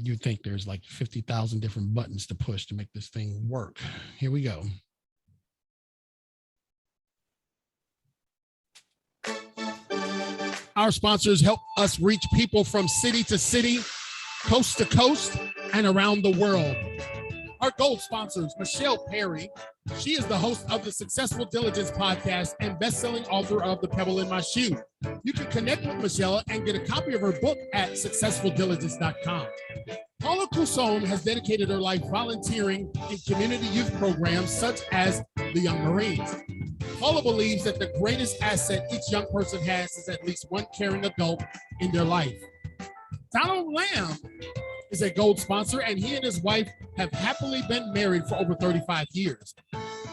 you think there's like 50,000 different buttons to push to make this thing work. Here we go. Our sponsors help us reach people from city to city, coast to coast, and around the world. Our gold sponsors, Michelle Perry. She is the host of the Successful Diligence podcast and best-selling author of The Pebble in My Shoe. You can connect with Michelle and get a copy of her book at successfuldiligence.com. Paula Cousson has dedicated her life volunteering in community youth programs such as the Young Marines. Paula believes that the greatest asset each young person has is at least one caring adult in their life. Donald Lamb is a gold sponsor, and he and his wife have happily been married for over 35 years.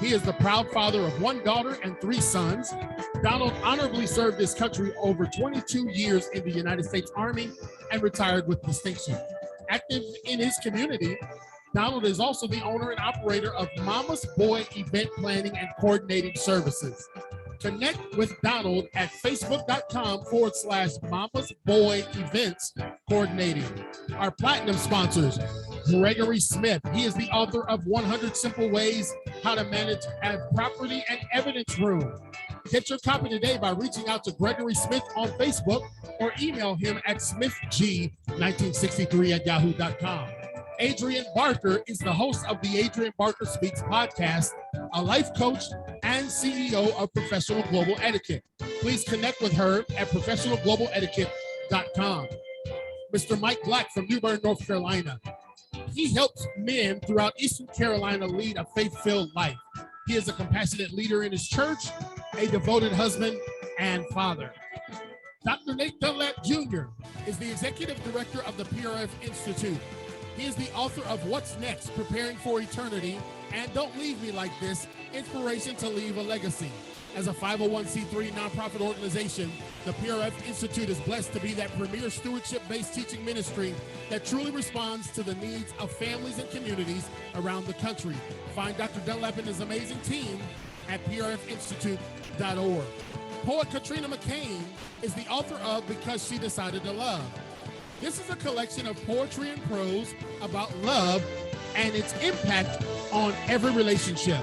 He is the proud father of one daughter and 3 sons. Donald honorably served his country over 22 years in the United States Army and retired with distinction. Active in his community, Donald is also the owner and operator of Mama's Boy Event Planning and Coordinating Services. Connect with Donald at facebook.com/Mama's Boy Events Coordinating. Our platinum sponsors, Gregory Smith. He is the author of 100 Simple Ways How to Manage a Property and Evidence Room. Get your copy today by reaching out to Gregory Smith on Facebook or email him at smithg1963@yahoo.com. Adrian Barker is the host of the Adrian Barker Speaks podcast, a life coach and CEO of Professional Global Etiquette. Please connect with her at professionalglobaletiquette.com. Mr. Mike Black from New Bern, North Carolina. He helps men throughout Eastern Carolina lead a faith-filled life. He is a compassionate leader in his church, a devoted husband and father. Dr. Nate Dunlap Jr. is the executive director of the PRF Institute. He is the author of What's Next, Preparing for Eternity, and Don't Leave Me Like This, Inspiration to Leave a Legacy. As a 501c3 nonprofit organization, the PRF Institute is blessed to be that premier stewardship-based teaching ministry that truly responds to the needs of families and communities around the country. Find Dr. Dunlap and his amazing team at prfinstitute.org. Poet Katrina McCain is the author of Because She Decided to Love. This is a collection of poetry and prose about love and its impact on every relationship.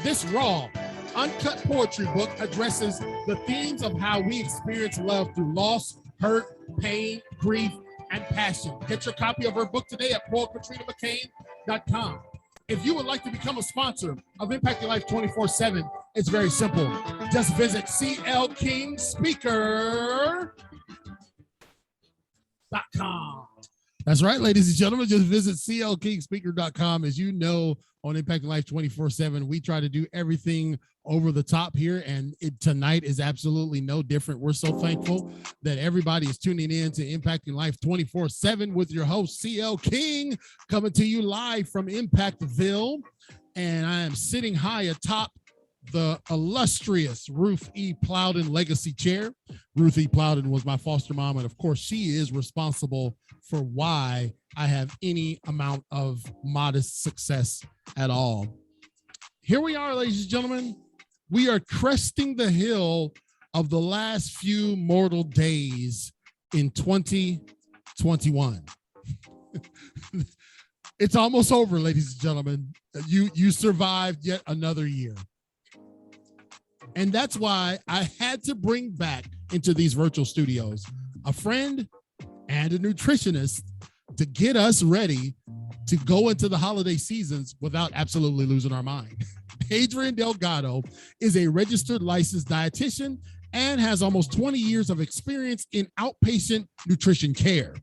This raw, uncut poetry book addresses the themes of how we experience love through loss, hurt, pain, grief, and passion. Get your copy of her book today at poetkatrina.mccain.com. If you would like to become a sponsor of Impact Your Life 24/7, it's very simple. Just visit clkingspeaker.com. That's right, ladies and gentlemen. Just visit clkingspeaker.com. As you know, on Impact Your Life 24/7, we try to do everything over the top here, and tonight is absolutely no different. We're so thankful that everybody is tuning in to Impact Your Life 24/7 with your host, CL King, coming to you live from Impactville. And I am sitting high atop the illustrious Ruth E. Plowden Legacy Chair. Ruth E. Plowden was my foster mom, and of course, she is responsible for why I have any amount of modest success at all. Here we are, ladies and gentlemen. We are cresting the hill of the last few mortal days in 2021. It's almost over, ladies and gentlemen. You survived yet another year. And that's why I had to bring back into these virtual studios a friend and a nutritionist to get us ready to go into the holiday seasons without absolutely losing our mind. Adrian Delgado is a registered licensed dietitian and has almost 20 years of experience in outpatient nutrition care.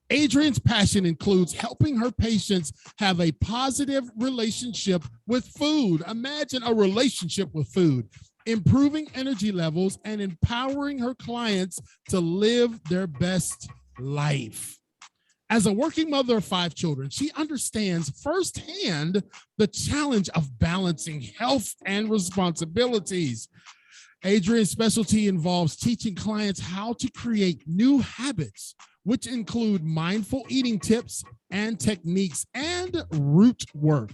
Adrian's passion includes helping her patients have a positive relationship with food. Imagine a relationship with food, improving energy levels and empowering her clients to live their best life. As a working mother of 5 children, she understands firsthand the challenge of balancing health and responsibilities. Adrian's specialty involves teaching clients how to create new habits, which include mindful eating tips and techniques, and root work,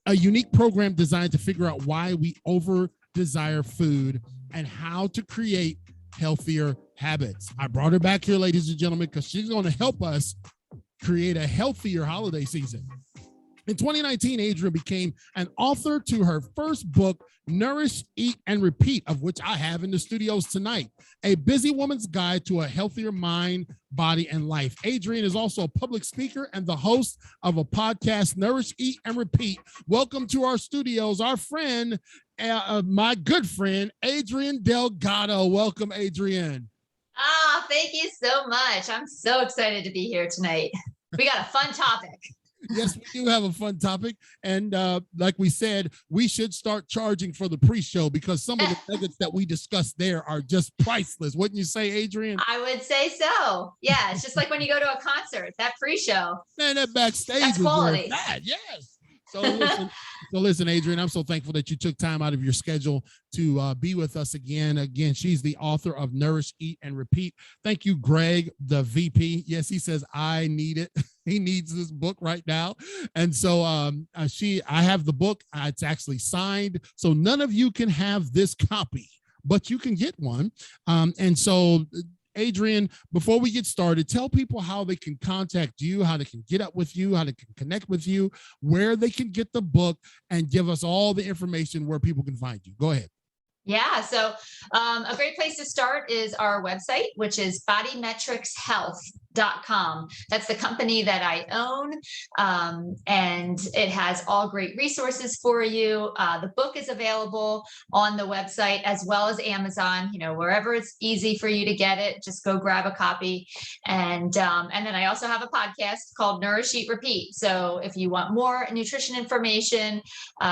a unique program designed to figure out why we over-desire food and how to create healthier habits. I brought her back here, ladies and gentlemen, because she's going to help us create a healthier holiday season. In 2019, Adrian became an author to her first book, Nourish, Eat, and Repeat, of which I have in the studios tonight, A Busy Woman's Guide to a Healthier Mind, Body, and Life. Adrian is also a public speaker and the host of a podcast, Nourish, Eat, and Repeat. Welcome to our studios, our friend, my good friend, Adrian Delgado. Welcome, Adrian. Thank you so much. I'm so excited to be here tonight. We got a fun topic. Yes, we do have a fun topic. And like we said, we should start charging for the pre-show because some of the nuggets that we discussed there are just priceless. Wouldn't you say, Adrian? I would say so. Yeah, it's just like when you go to a concert, that pre-show. Man, that backstage That's is quality. bad. Yes. So listen, Adrian, I'm so thankful that you took time out of your schedule to be with us again. Again, she's the author of Nourish, Eat, and Repeat. Thank you, Greg, the VP. Yes, he says, I need it. He needs this book right now. And so I have the book. It's actually signed. So none of you can have this copy, but you can get one. And so Adrian, before we get started, tell people how they can contact you, how they can get up with you, how they can connect with you, where they can get the book, and give us all the information where people can find you. Go ahead. Yeah, so a great place to start is our website, which is bodymetricshealth.com. That's the company that I own, and it has all great resources for you. The book is available on the website as well as Amazon. Wherever it's easy for you to get it, just go grab a copy. And then I also have a podcast called Nourish, Eat, Repeat. So if you want more nutrition information,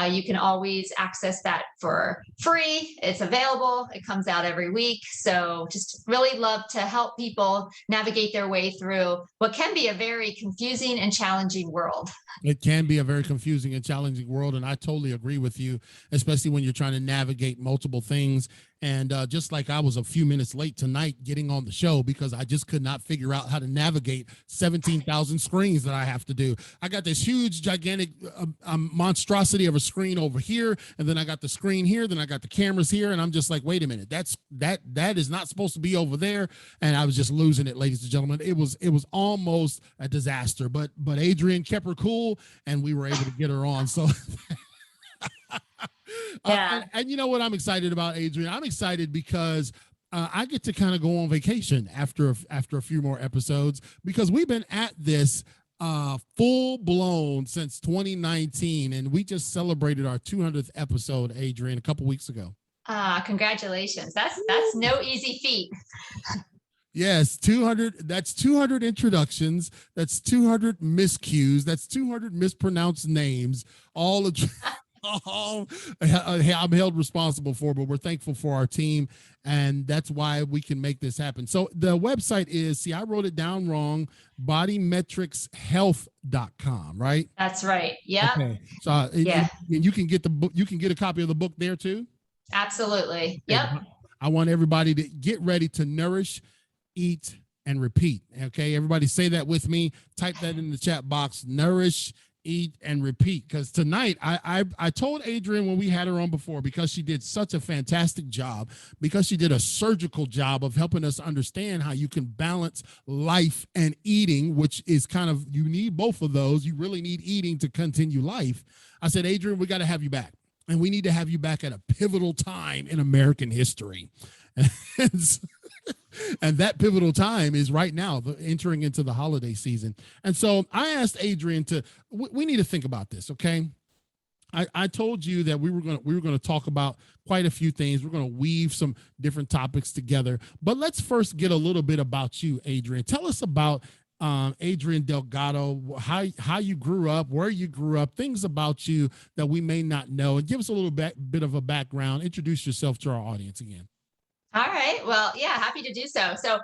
you can always access that for free. It's available. It comes out every week. So just really love to help people navigate their way through what can be a very confusing and challenging world. It can be a very confusing and challenging world. And I totally agree with you, especially when you're trying to navigate multiple things. And just like I was a few minutes late tonight getting on the show because I just could not figure out how to navigate 17,000 screens that I have to do. I got this huge, gigantic monstrosity of a screen over here. And then I got the screen here. Then I got the cameras here. And I'm just like, wait a minute, that is not supposed to be over there. And I was just losing it, ladies and gentlemen. It was almost a disaster. But Adrian kept her cool and we were able to get her on. So yeah. And you know what I'm excited about, Adrian? I'm excited because I get to kind of go on vacation after a few more episodes because we've been at this full blown since 2019, and we just celebrated our 200th episode, Adrian, a couple weeks ago. Congratulations! That's no easy feat. Yes, 200. That's 200 introductions. That's 200 miscues. That's 200 mispronounced names. I'm held responsible for, but we're thankful for our team, and that's why we can make this happen. So the website is, see, I wrote it down wrong, bodymetricshealth.com, right? That's right. Yeah. Okay. So yeah. And you can get the book, you can get a copy of the book there too? Absolutely. Yep. I want everybody to get ready to nourish, eat, and repeat. Okay, everybody say that with me. Type that in the chat box, nourish, eat, and repeat. Because tonight I told Adrian when we had her on before, because she did such a fantastic job, because she did a surgical job of helping us understand how you can balance life and eating, which is kind of, you need both of those. You really need eating to continue life. I said, Adrian, we got to have you back, and we need to have you back at a pivotal time in American history. And that pivotal time is right now, entering into the holiday season. And so I asked Adrian we need to think about this, okay? I told you that we were going to talk about quite a few things. We're going to weave some different topics together. But let's first get a little bit about you, Adrian. Tell us about Adrian Delgado, how you grew up, where you grew up, things about you that we may not know, and give us a little bit of a background. Introduce yourself to our audience again. All right. Well, yeah, happy to do so. So,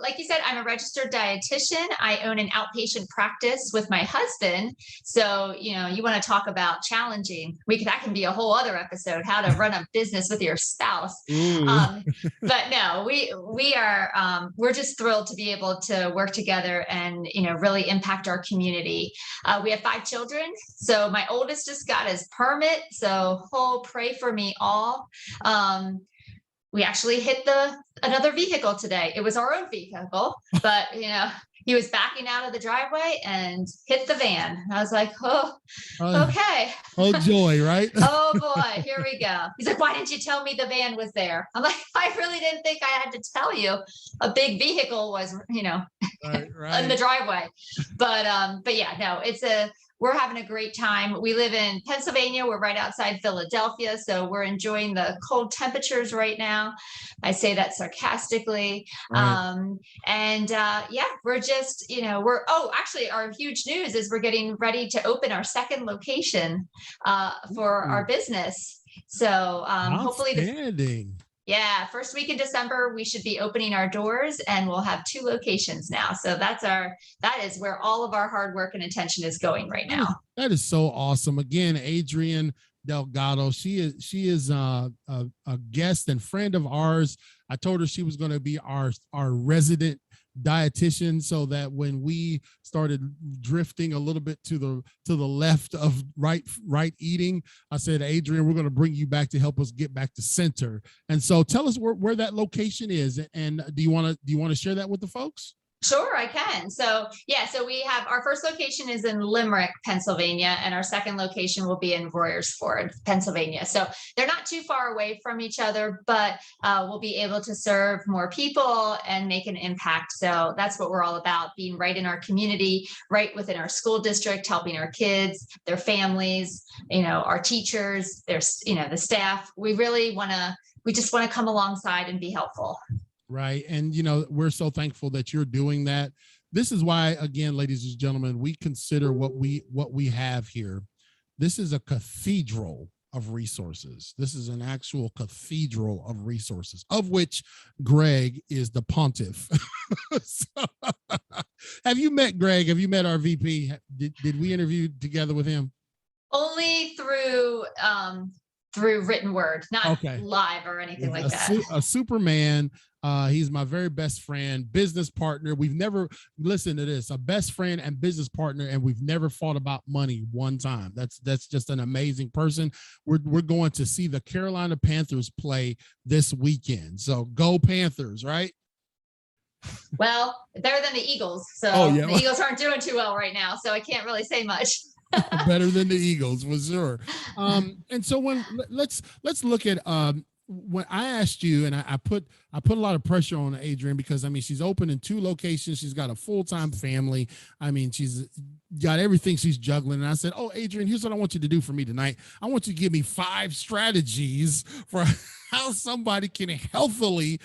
like you said, I'm a registered dietitian. I own an outpatient practice with my husband. So, you want to talk about challenging. That can be a whole other episode, how to run a business with your spouse. But no, we're just thrilled to be able to work together and, really impact our community. We have 5 children. So my oldest just got his permit. So pray for me all. we actually hit another vehicle today. It was our own vehicle, but he was backing out of the driveway and hit the van. I was like, oh, okay. Oh, joy, right? Oh boy, here we go. He's like, why didn't you tell me the van was there? I'm like, I really didn't think I had to tell you a big vehicle was, right. in the driveway. But yeah, no, we're having a great time. We live in Pennsylvania. We're right outside Philadelphia. So we're enjoying the cold temperatures right now. I say that sarcastically. Right. Yeah, we're just, actually our huge news is we're getting ready to open our second location for our business. So hopefully first week in December, we should be opening our doors, and we'll have 2 locations now. So that is where all of our hard work and attention is going right now. That is so awesome. Again, Adrianne Delgado, she is a guest and friend of ours. I told her she was going to be our resident dietitian, so that when we started drifting a little bit to the left of right eating, I said, Adrianne, we're going to bring you back to help us get back to center. And so tell us where that location is, and do you want to share that with the folks? Sure, I can. So we have our first location is in Limerick, Pennsylvania, and our second location will be in Royersford, Pennsylvania. So they're not too far away from each other, but we'll be able to serve more people and make an impact. So that's what we're all about, being right in our community, right within our school district, helping our kids, their families, our teachers, the staff. We just want to come alongside and be helpful. Right. And, we're so thankful that you're doing that. This is why, again, ladies and gentlemen, we consider what we have here. This is a cathedral of resources. This is an actual cathedral of resources, of which Greg is the pontiff. So, have you met Greg? Have you met our VP? Did we interview together with him? Only through written word, not live or anything like that. A Superman. He's my very best friend, business partner. We've never, listen to this, a best friend and business partner, and we've never fought about money one time. That's just an amazing person. We're going to see the Carolina Panthers play this weekend. So go Panthers, right? Well, better than the Eagles. So the Eagles aren't doing too well right now, so I can't really say much. Better than the Eagles, for sure. And so let's look at when I asked you, and I put a lot of pressure on Adrianne, because she's open in 2 locations. She's got a full-time family. She's got everything she's juggling. And I said, oh, Adrianne, here's what I want you to do for me tonight. I want you to give me 5 strategies for how somebody can healthily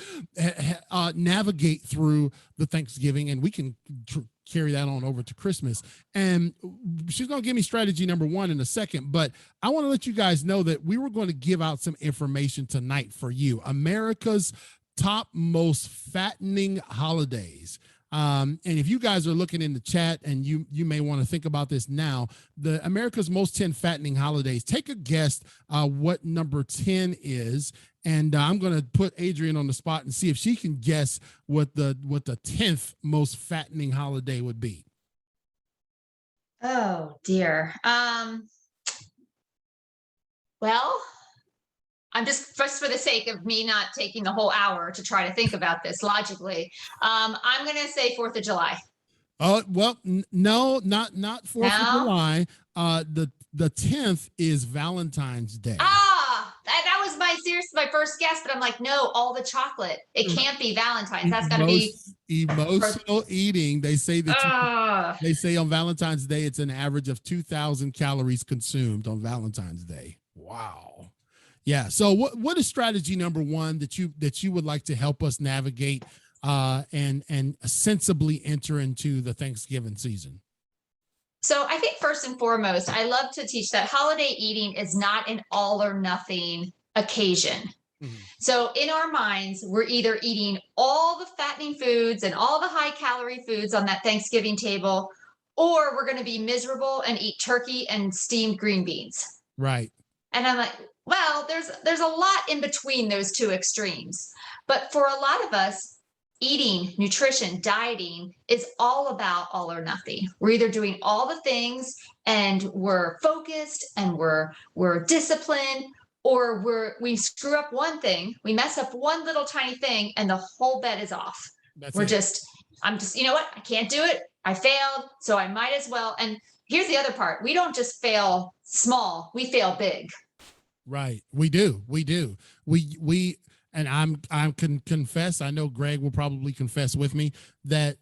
navigate through the Thanksgiving, and we can carry that on over to Christmas. And she's going to give me strategy number 1 in a second, but I want to let you guys know that we were going to give out some information tonight for you. America's top most fattening holidays. And if you guys are looking in the chat, and you may want to think about this now, the America's most 10 fattening holidays, take a guess what number 10 is. And I'm going to put Adrianne on the spot and see if she can guess what the 10th most fattening holiday would be. Oh dear. Well, I'm just for the sake of me not taking the whole hour to try to think about this logically. I'm going to say 4th of July. Oh, well, no, not 4th of July. The 10th is Valentine's Day. That was my first guess, but I'm like, no, all the chocolate. It can't be Valentine's. That's got to be emotional eating. They say that they say on Valentine's Day it's an average of 2,000 calories consumed on Valentine's Day. Wow. Yeah. So what is strategy number 1 that you would like to help us navigate and sensibly enter into the Thanksgiving season? So I think first and foremost, I love to teach that holiday eating is not an all or nothing occasion. Mm-hmm. So in our minds, we're either eating all the fattening foods and all the high calorie foods on that Thanksgiving table, or we're going to be miserable and eat turkey and steamed green beans. Right. And I'm like, well, there's a lot in between those 2 extremes. But for a lot of us, eating, nutrition, dieting is all about all or nothing. We're either doing all the things and we're focused and we're disciplined, or we screw up one thing, we mess up one little tiny thing, and the whole bet is off. I'm just, you know what? I can't do it. I failed, so I might as well. And here's the other part. We don't just fail small, we fail big. Right. We do. And I can confess, I know Greg will probably confess with me that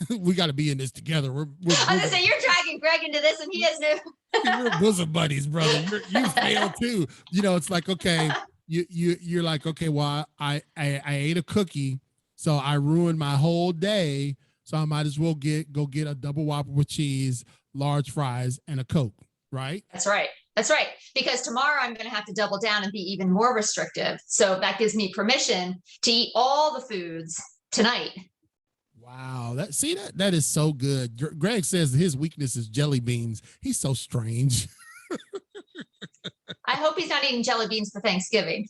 we got to be in this together. I was gonna say, you're dragging Greg into this, and he has no. We're bosom buddies, brother. You fail too. It's like, okay, you're like, okay, well, I ate a cookie, so I ruined my whole day. So I might as well go get a double Whopper with cheese, large fries, and a Coke. Right? That's right. That's right. Because tomorrow I'm going to have to double down and be even more restrictive. So that gives me permission to eat all the foods tonight. Wow. That is so good. Greg says his weakness is jelly beans. He's so strange. I hope he's not eating jelly beans for Thanksgiving.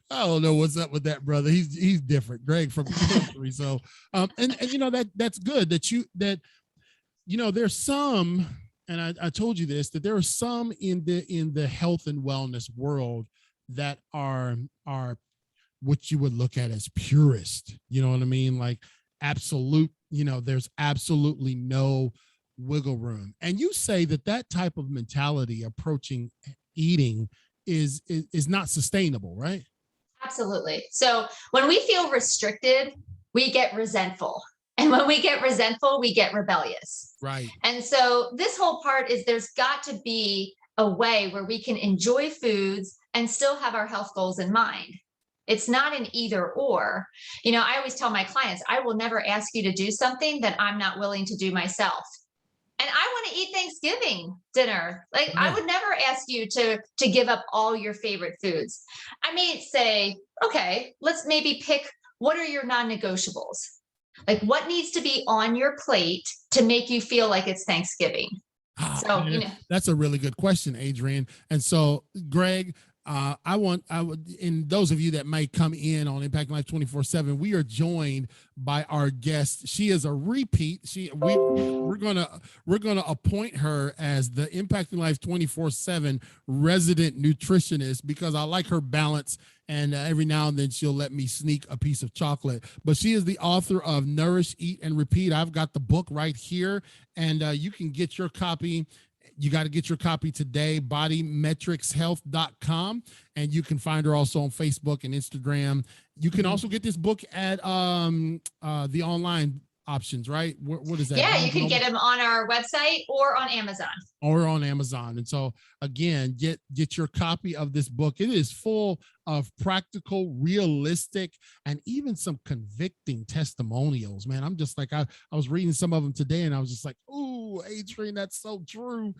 I don't know what's up with that, brother. He's different. Greg from the country. So, that's good that there's some. And I told you this, that there are some in the health and wellness world that are what you would look at as purist. You know what I mean? Like absolute, there's absolutely no wiggle room. And you say that type of mentality approaching eating is not sustainable, right? Absolutely. So when we feel restricted, we get resentful. And when we get resentful, we get rebellious. Right. And so this whole part is there's got to be a way where we can enjoy foods and still have our health goals in mind. It's not an either or. I always tell my clients, I will never ask you to do something that I'm not willing to do myself. And I want to eat Thanksgiving dinner. Like I would never ask you to give up all your favorite foods. I may say, okay, let's maybe pick, what are your non-negotiables? Like what needs to be on your plate to make you feel like it's Thanksgiving? So, that's a really good question, Adrian. And so, Greg, I would, and those of you that might come in on Impacting Life 24/7, we are joined by our guest. She is a repeat. We're gonna appoint her as the Impacting Life 24/7 resident nutritionist because I like her balance. And every now and then she'll let me sneak a piece of chocolate. But she is the author of Nourish, Eat, and Repeat. I've got the book right here, and you can get your copy. You got to get your copy today, bodymetricshealth.com. And you can find her also on Facebook and Instagram. You can also get this book at the online options, right? What is that? Yeah, you can get them on our website or on Amazon. And so again, get your copy of this book. It is full of practical, realistic, and even some convicting testimonials, man. I'm just like, I was reading some of them today and I was just like, ooh, Adrian, that's so true.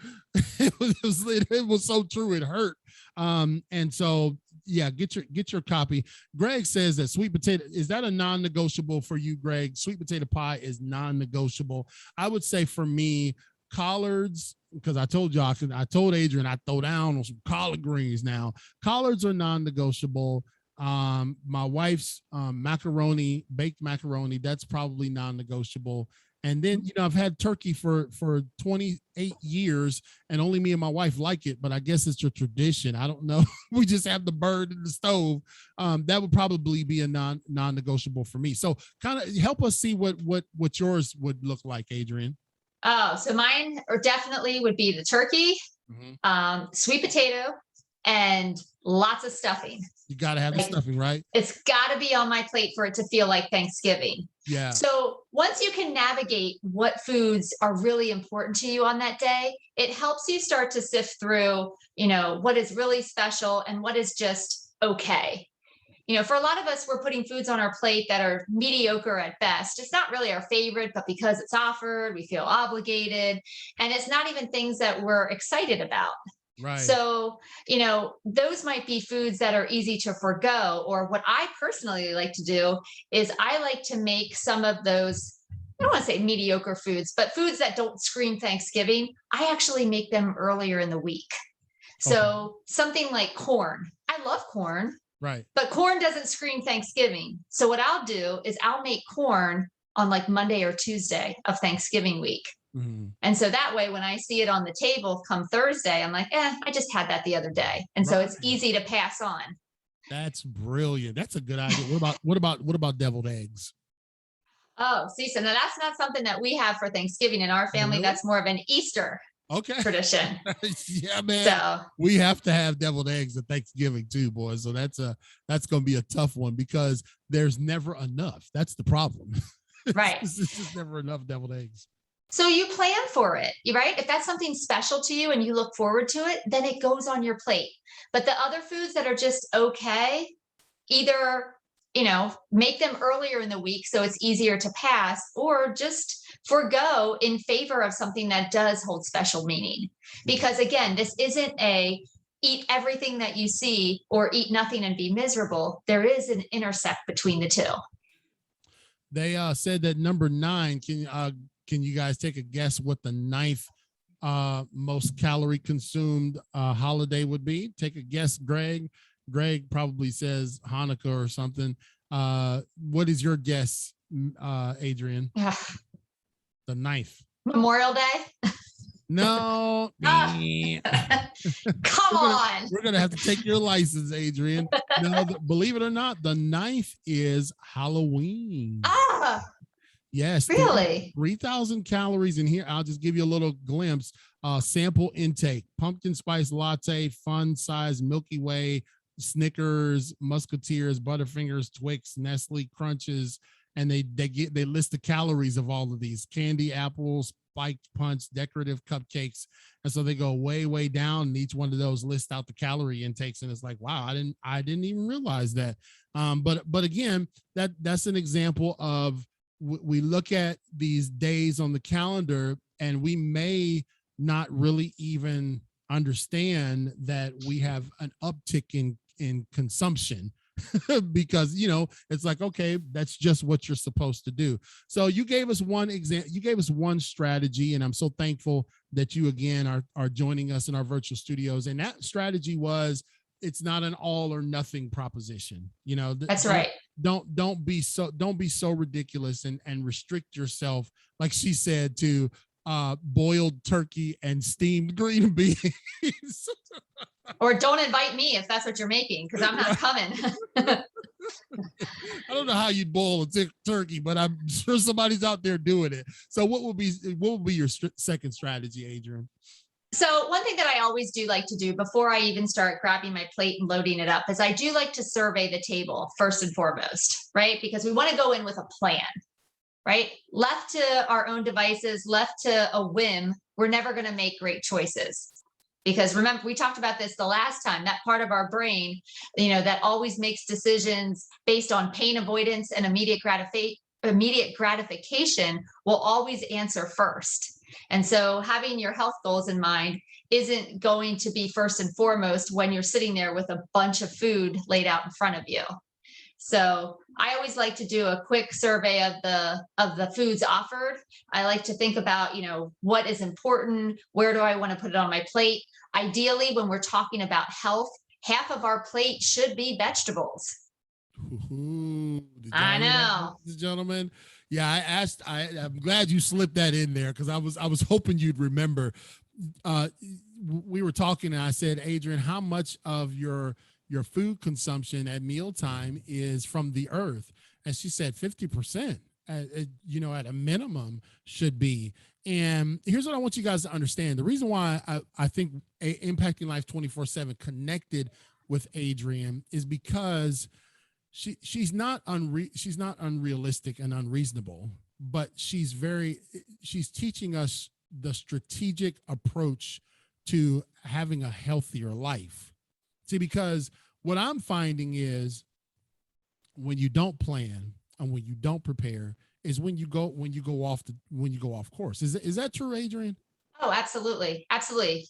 it was so true. It hurt. And so, yeah, get your copy. Greg says that sweet potato, is that a non-negotiable for you, Greg? Sweet potato pie is non-negotiable. I would say for me, collards, because I told Adrian I throw down on some collard greens now. Collards are non-negotiable. My wife's baked macaroni, that's probably non-negotiable. And then, I've had turkey for 28 years and only me and my wife like it, but I guess it's a tradition. I don't know. We just have the bird in the stove. That would probably be a non-negotiable for me. So kind of help us see what yours would look like, Adrian. Oh, so mine definitely would be the turkey, sweet potato, and lots of stuffing. You got to have the stuffing, right? It's got to be on my plate for it to feel like Thanksgiving. Yeah. So once you can navigate what foods are really important to you on that day, it helps you start to sift through, what is really special and what is just okay. For a lot of us, we're putting foods on our plate that are mediocre at best. It's not really our favorite, but because it's offered, we feel obligated. And it's not even things that we're excited about. Right. So, those might be foods that are easy to forgo. Or what I personally like to do is I like to make some of those, I don't want to say mediocre foods, but foods that don't scream Thanksgiving. I actually make them earlier in the week. So something like corn. I love corn. Right. But corn doesn't scream Thanksgiving. So what I'll do is I'll make corn on like Monday or Tuesday of Thanksgiving week. Mhm. And so that way, when I see it on the table come Thursday, I'm like, I just had that the other day. And so it's Right. easy to pass on. That's brilliant. That's a good idea. What about deviled eggs? Oh, see, so now that's not something that we have for Thanksgiving in our Oh, family. really? That's more of an Easter Okay. tradition. Yeah, man. So, We have to have deviled eggs at Thanksgiving too, boys. So that's going to be a tough one because there's never enough. That's the problem. right. It's just never enough deviled eggs. So you plan for it, right? If that's something special to you and you look forward to it, then it goes on your plate. But the other foods that are just okay, either, make them earlier in the week so it's easier to pass, or just forgo in favor of something that does hold special meaning. Because again, this isn't a eat everything that you see or eat nothing and be miserable. There is an intersect between the two. They said that number 9. Can you guys take a guess what the 9th most calorie consumed holiday would be? Take a guess, Greg. Greg probably says Hanukkah or something. What is your guess, Adrian? The 9th. Memorial Day. No. Come on. We're gonna have to take your license, Adrian. No, believe it or not, the 9th is Halloween. Yes. Really? 3,000 calories in here. I'll just give you a little glimpse. Sample intake: pumpkin spice latte, fun size Milky Way, Snickers, Musketeers, Butterfingers, Twix, Nestle Crunches, and they list the calories of all of these: candy, apples, spiked punch, decorative cupcakes. And so they go way down, and each one of those lists out the calorie intakes, and it's like, wow, I didn't even realize that. But again, that's an example of we look at these days on the calendar, and we may not really even understand that we have an uptick in consumption because it's like, okay, that's just what you're supposed to do. So you gave us one example, you gave us one strategy, and I'm so thankful that you again are joining us in our virtual studios. And that strategy was, it's not an all or nothing proposition. That's right. Don't be so ridiculous and restrict yourself, like she said, to boiled turkey and steamed green beans. Or don't invite me if that's what you're making, because I'm not coming. I don't know how you'd boil a turkey, but I'm sure somebody's out there doing it. So what will be your second strategy, Adrian? So one thing that I always do like to do before I even start grabbing my plate and loading it up is I do like to survey the table first and foremost, right? Because we want to go in with a plan, right? Left to our own devices, left to a whim, we're never going to make great choices. Because remember, we talked about this the last time, that part of our brain, that always makes decisions based on pain avoidance and immediate gratification will always answer first. And so having your health goals in mind isn't going to be first and foremost when you're sitting there with a bunch of food laid out in front of you. So I always like to do a quick survey of the foods offered. I like to think about, what is important? Where do I want to put it on my plate? Ideally, when we're talking about health, half of our plate should be vegetables. I know, gentlemen. Yeah, I'm glad you slipped that in there, because I was hoping you'd remember. We were talking, and I said, Adrian, how much of your food consumption at mealtime is from the earth? And she said 50%, at a minimum should be. And here's what I want you guys to understand. The reason why I think Impacting Life 24/7 connected with Adrian is because she's not unrealistic and unreasonable, but she's teaching us the strategic approach to having a healthier life. See, because what I'm finding is when you don't plan and when you don't prepare is when you go off course. Is that true, Adrian? Oh, absolutely. Absolutely.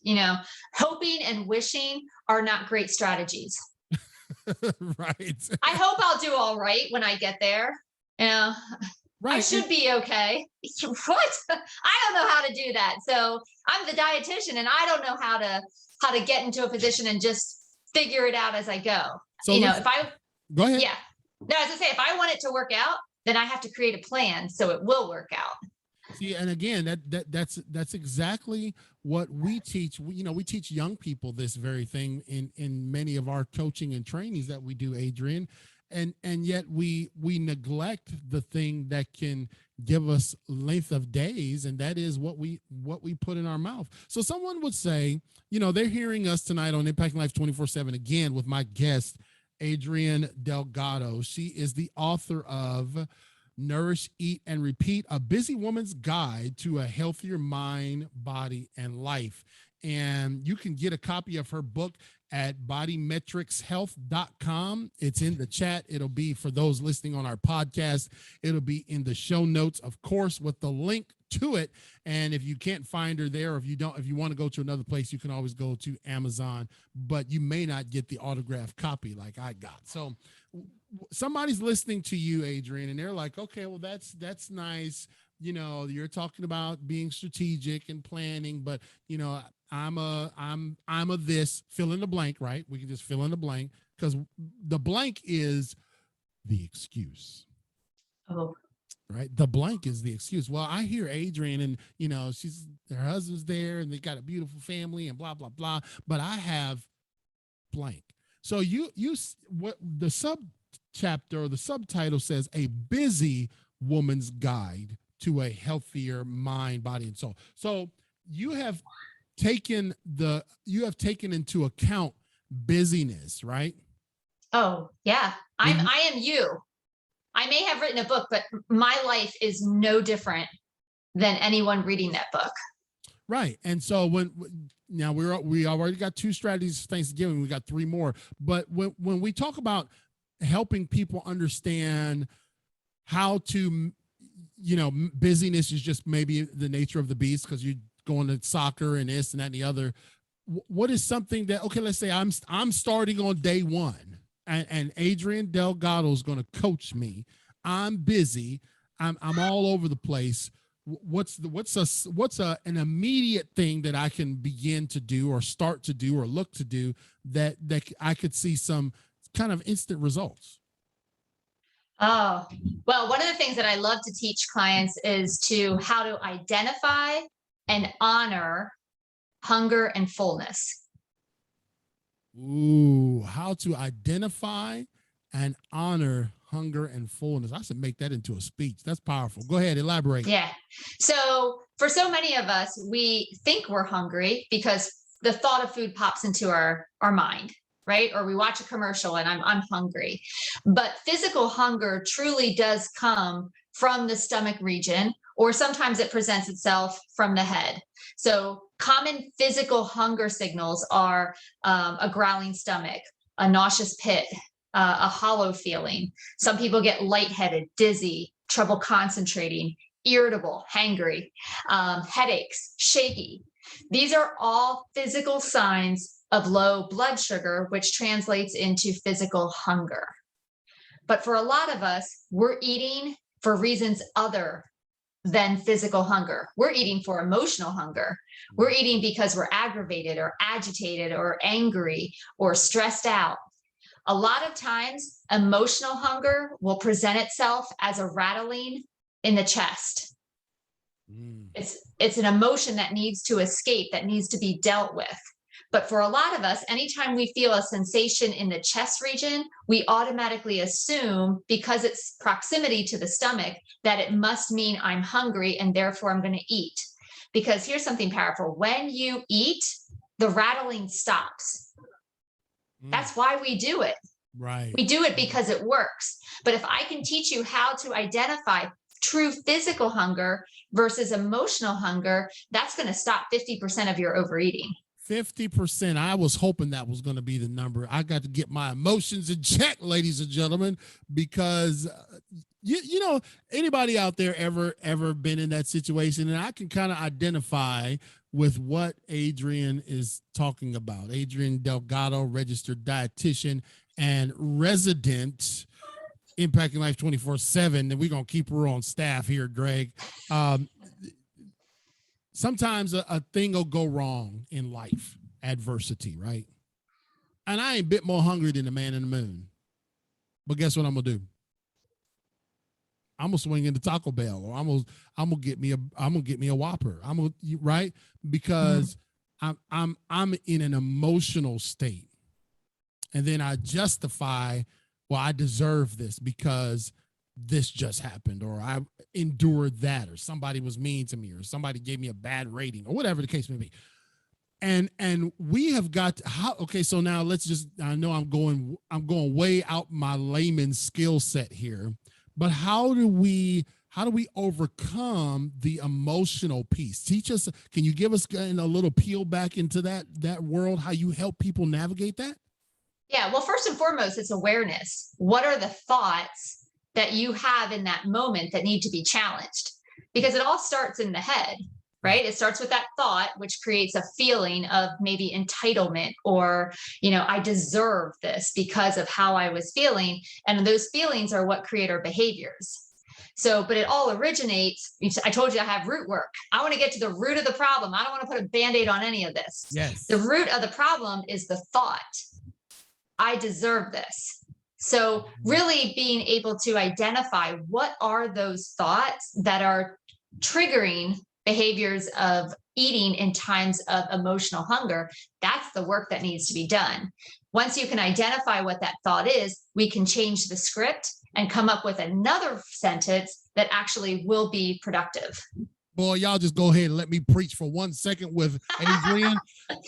Hoping and wishing are not great strategies. Right. I hope I'll do all right when I get there. Right. I should be okay. What? I don't know how to do that. So I'm the dietitian, and I don't know how to get into a position and just figure it out as I go. So if I go ahead. Yeah. No, as I say, if I want it to work out, then I have to create a plan so it will work out. See, and again, that's exactly what we teach. We teach young people this very thing in many of our coaching and trainings that we do, Adrian, and yet we neglect the thing that can give us length of days, and that is what we put in our mouth. So someone would say, they're hearing us tonight on Impacting Life 24/7 again with my guest, Adrianne Delgado. She is the author of Nourish, Eat, and Repeat, a busy woman's guide to a healthier mind, body, and life. And you can get a copy of her book at bodymetricshealth.com. It's in the chat. It'll be for those listening on our podcast. It'll be in the show notes, of course, with the link to it. And if you can't find her there, or if you want to go to another place, you can always go to Amazon, but you may not get the autographed copy like I got. So somebody's listening to you, Adrian, and they're like, okay, well, that's nice. You're talking about being strategic and planning, but I'm a this, fill in the blank, right? We can just fill in the blank, because the blank is the excuse. Oh. Right. The blank is the excuse. Well, I hear Adrian, and her husband's there and they got a beautiful family and blah, blah, blah, but I have blank. So what the subchapter or the subtitle says, a busy woman's guide to a healthier mind, body, and soul. So you have taken into account busyness, right? Oh, yeah. I am you. I may have written a book, but my life is no different than anyone reading that book. Right. And so now we already got 2 strategies for Thanksgiving. We got 3 more. But when we talk about helping people understand how to, busyness is just maybe the nature of the beast, because you're going to soccer and this and that and the other. What is something that, okay, let's say I'm starting on day 1. And Adrian Delgado is going to coach me. I'm busy. I'm all over the place. What's an immediate thing that I can begin to do or start to do or look to do that I could see some kind of instant results? Oh, well, one of the things that I love to teach clients is how to identify and honor hunger and fullness. Ooh, how to identify and honor hunger and fullness. I should make that into a speech. That's powerful. Go ahead, elaborate. Yeah. So for so many of us, we think we're hungry because the thought of food pops into our mind, right? Or we watch a commercial and I'm hungry. But physical hunger truly does come from the stomach region, or sometimes it presents itself from the head. So common physical hunger signals are a growling stomach, a nauseous pit, a hollow feeling. Some people get lightheaded, dizzy, trouble concentrating, irritable, hangry, headaches, shaky. These are all physical signs of low blood sugar, which translates into physical hunger. But for a lot of us, we're eating for reasons other than physical hunger. We're eating for emotional hunger. We're eating because we're aggravated or agitated or angry or stressed out. A lot of times, emotional hunger will present itself as a rattling in the chest. It's an emotion that needs to escape, that needs to be dealt with. But for a lot of us, anytime we feel a sensation in the chest region, we automatically assume, because it's proximity to the stomach, that it must mean I'm hungry and therefore I'm going to eat. Because here's something powerful. When you eat, the rattling stops. That's why we do it. Right. We do it because it works. But if I can teach you how to identify true physical hunger versus emotional hunger, that's going to stop 50% of your overeating. 50%. I was hoping that was going to be the number. I got to get my emotions in check, ladies and gentlemen, because you know, anybody out there ever been in that situation? And I can kind of identify with what Adrian is talking about. Adrian Delgado, registered dietitian and resident Impacting Life 24/7. And we're going to keep her on staff here, Greg. Sometimes a thing will go wrong in life, adversity, right? And I ain't a bit more hungry than the man in the moon. But guess what I'm going to do? I'm gonna swing into Taco Bell, or I'm gonna get me a Whopper. Right, because I'm in an emotional state, and then I justify, well, I deserve this because this just happened, or I endured that, or somebody was mean to me, or somebody gave me a bad rating, or whatever the case may be. And we have got okay, so now I know I'm going way out my layman's skill set here, but how do we overcome the emotional piece? Teach us, can you give us a little peel back into that world, how you help people navigate that? Yeah, well, first and foremost, it's awareness. What are the thoughts that you have in that moment that need to be challenged? Because it all starts in the head, right? It starts with that thought, which creates a feeling of maybe entitlement, or, I deserve this because of how I was feeling. And those feelings are what create our behaviors. So, but it all originates. I told you I have root work. I want to get to the root of the problem. I don't want to put a Band-Aid on any of this. Yes. The root of the problem is the thought. I deserve this. So really being able to identify what are those thoughts that are triggering behaviors of eating in times of emotional hunger, that's the work that needs to be done. Once you can identify what that thought is, we can change the script and come up with another sentence that actually will be productive. Boy, y'all just go ahead and let me preach for 1 second with Adrian.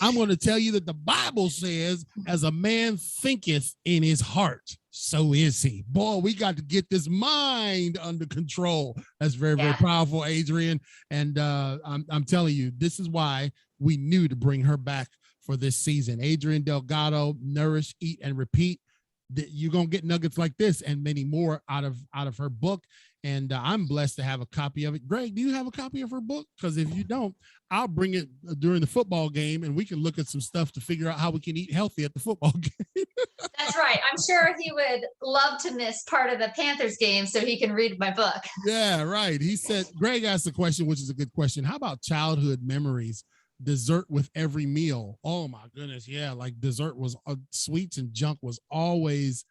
I'm going to tell you that the Bible says, as a man thinketh in his heart, so is he. Boy, we got to get this mind under control. That's very, very powerful, Adrian. And I'm telling you, this is why we knew to bring her back for this season. Adrianne Delgado, Nourish, Eat, and Repeat. You're going to get nuggets like this and many more out of her book. And I'm blessed to have a copy of it. Greg, do you have a copy of her book? Because if you don't, I'll bring it during the football game, and we can look at some stuff to figure out how we can eat healthy at the football game. That's right. I'm sure he would love to miss part of the Panthers game so he can read my book. Yeah, right. He said, Greg asked a question, which is a good question. How about childhood memories? Dessert with every meal. Oh my goodness. Yeah. Like dessert was sweets and junk was always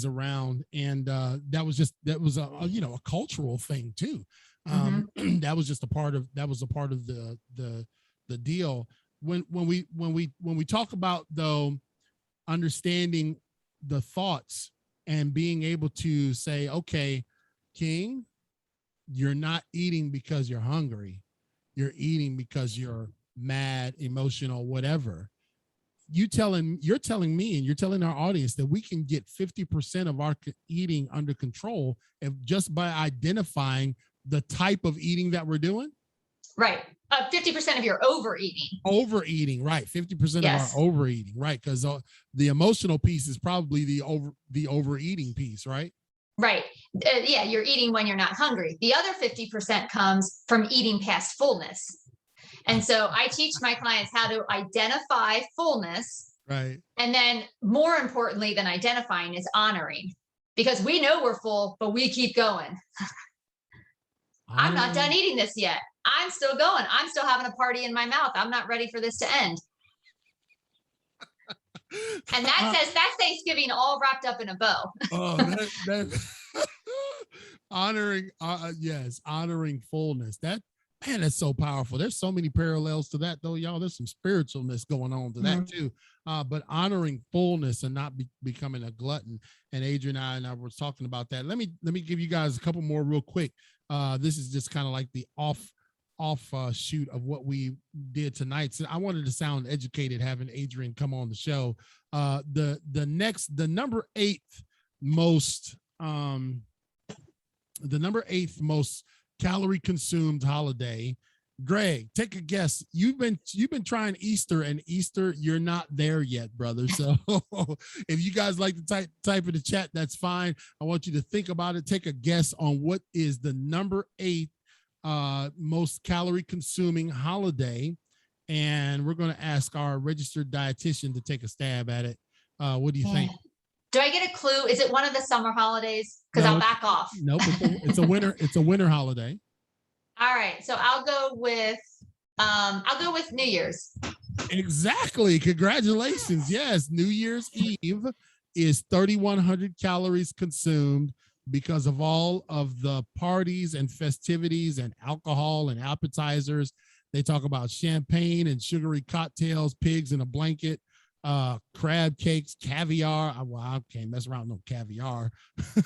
around. And that was a cultural thing too. That was just a part of the deal. When we talk about, though, understanding the thoughts and being able to say, okay, King, you're not eating because you're hungry. You're eating because you're mad, emotional, whatever. You're telling me and you're telling our audience that we can get 50% of our eating under control if just by identifying the type of eating that we're doing. Right. 50% of your overeating. Right. 50% of our overeating. Right. Because the emotional piece is probably the overeating piece, right? Right. Yeah. You're eating when you're not hungry. The other 50% comes from eating past fullness. And so I teach my clients how to identify fullness. Right. And then more importantly than identifying is honoring, because we know we're full, but we keep going. I'm not done eating this yet. I'm still going. I'm still having a party in my mouth. I'm not ready for this to end. And that's Thanksgiving all wrapped up in a bow. Honoring, honoring fullness. That's so powerful. There's so many parallels to that, though, y'all. There's some spiritualness going on to that too. But honoring fullness and not becoming a glutton. And Adrian and I were talking about that. Let me give you guys a couple more real quick. This is just kind of like the offshoot of what we did tonight. So I wanted to sound educated having Adrian come on the show. The number eighth most calorie consumed holiday. Greg, take a guess. You've been trying Easter, and Easter, you're not there yet, brother. So if you guys like to type in the chat, that's fine. I want you to think about it. Take a guess on what is the number 8 most calorie consuming holiday. And we're going to ask our registered dietitian to take a stab at it. What do you think? Do I get a clue? Is it one of the summer holidays? Because I'll back off. Nope, it's a winter holiday. All right, so I'll go with New Year's. Exactly. Congratulations. Yes, New Year's Eve is 3,100 calories consumed. because of all of the parties and festivities and alcohol and appetizers. They talk about champagne and sugary cocktails, pigs in a blanket, crab cakes, caviar. Well, I can't mess around with no caviar.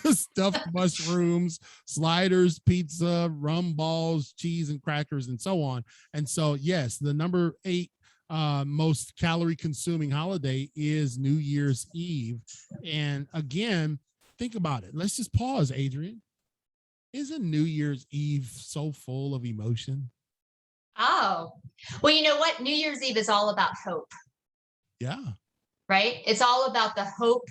Stuffed mushrooms, sliders, pizza, rum balls, cheese and crackers, and so on. And so, yes, the number 8 most calorie consuming holiday is New Year's Eve. And again, think about it. Let's just pause, Adrian. Isn't New Year's Eve so full of emotion? Oh, well, you know what? New Year's Eve is all about hope. Yeah. Right? It's all about the hope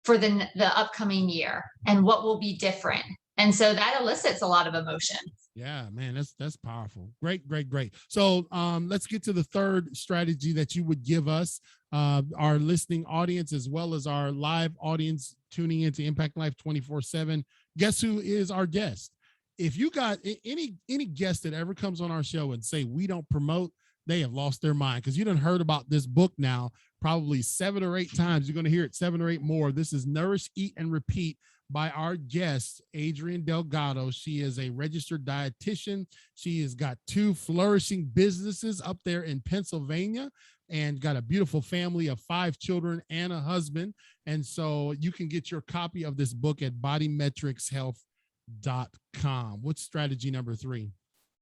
for the upcoming year and what will be different. And so that elicits a lot of emotion. Yeah, man, that's powerful. Great. So let's get to the third strategy that you would give us, our listening audience, as well as our live audience tuning into Impact Life 24/7. Guess who is our guest? If you got any guest that ever comes on our show and say we don't promote, they have lost their mind, because you done heard about this book now probably 7 or 8 times. You're going to hear it 7 or 8 more. This is Nourish, Eat, and Repeat by our guest, Adrianne Delgado. She is a registered dietitian. She has got 2 flourishing businesses up there in Pennsylvania and got a beautiful family of 5 children and a husband. And so you can get your copy of this book at bodymetricshealth.com. What's strategy number 3?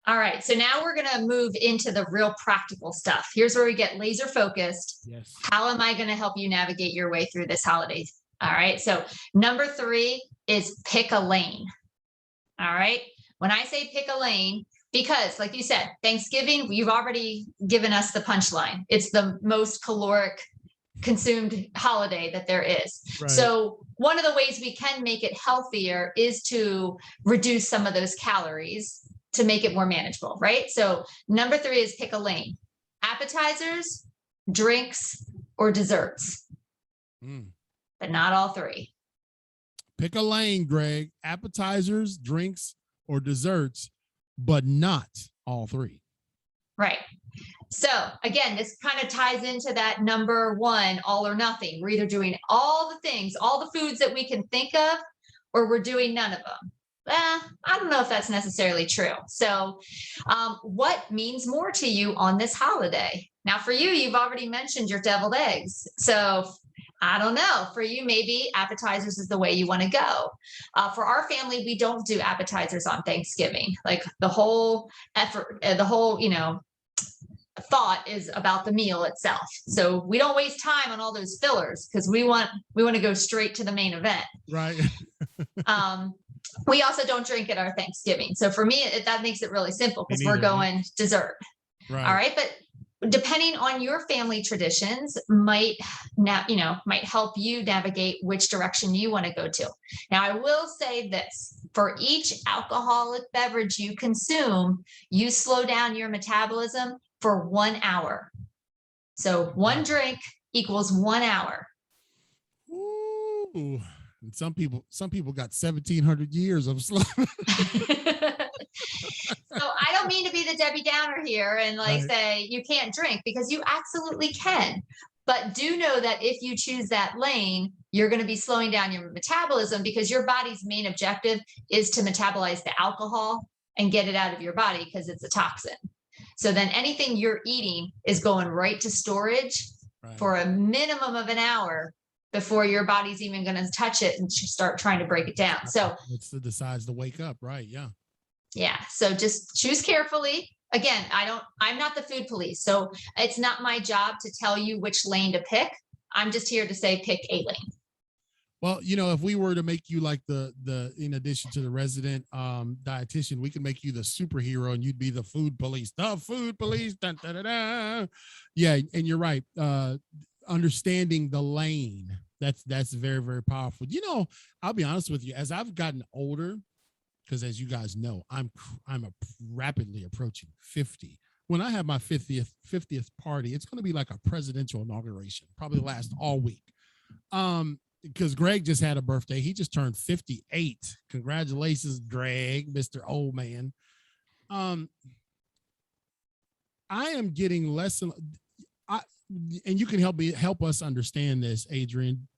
All right. So now we're going to move into the real practical stuff. Here's where we get laser focused. Yes. How am I going to help you navigate your way through this holiday? All right. So number 3 is pick a lane. All right. When I say pick a lane, because like you said, Thanksgiving, you've already given us the punchline. It's the most caloric consumed holiday that there is. Right. So one of the ways we can make it healthier is to reduce some of those calories to make it more manageable, right? So number 3 is pick a lane: appetizers, drinks, or desserts, but not all 3. Pick a lane, Greg: appetizers, drinks, or desserts, but not all 3. Right. So again, this kind of ties into that number 1, all or nothing. We're either doing all the things, all the foods that we can think of, or we're doing none of them. I don't know if that's necessarily true. So what means more to you on this holiday? Now, for you, you've already mentioned your deviled eggs. So I don't know. For you, maybe appetizers is the way you want to go. For our family, we don't do appetizers on Thanksgiving. Like the whole effort, the whole, thought is about the meal itself. So we don't waste time on all those fillers, because we want to go straight to the main event. Right. We also don't drink at our Thanksgiving. So for me, that makes it really simple, because we're going dessert. Right. All right. But depending on your family traditions might help you navigate which direction you want to go to. Now, I will say this: for each alcoholic beverage you consume, you slow down your metabolism for 1 hour. So 1 drink equals 1 hour. Ooh. And some people got 1,700 years of slow. So I don't mean to be the Debbie Downer here and say you can't drink, because you absolutely can. But do know that if you choose that lane, you're going to be slowing down your metabolism, because your body's main objective is to metabolize the alcohol and get it out of your body, because it's a toxin. So then anything you're eating is going right to storage for a minimum of an hour before your body's even going to touch it and start trying to break it down. So it's the decides to wake up, right? Yeah. Yeah. So just choose carefully. Again, I'm not the food police, so it's not my job to tell you which lane to pick. I'm just here to say, pick a lane. Well, if we were to make you like the in addition to the resident dietitian, we can make you the superhero and you'd be the food police. The food police. Dun, dun, dun, dun. Yeah, and you're right. Understanding the lane, that's very, very powerful. I'll be honest with you, as I've gotten older, because as you guys know, I'm rapidly approaching 50. When I have my 50th party, it's going to be like a presidential inauguration, probably last all week. Because Greg just had a birthday. He just turned 58. Congratulations, Greg, Mr. Old Man. I am getting less and you can help us understand this, Adrian.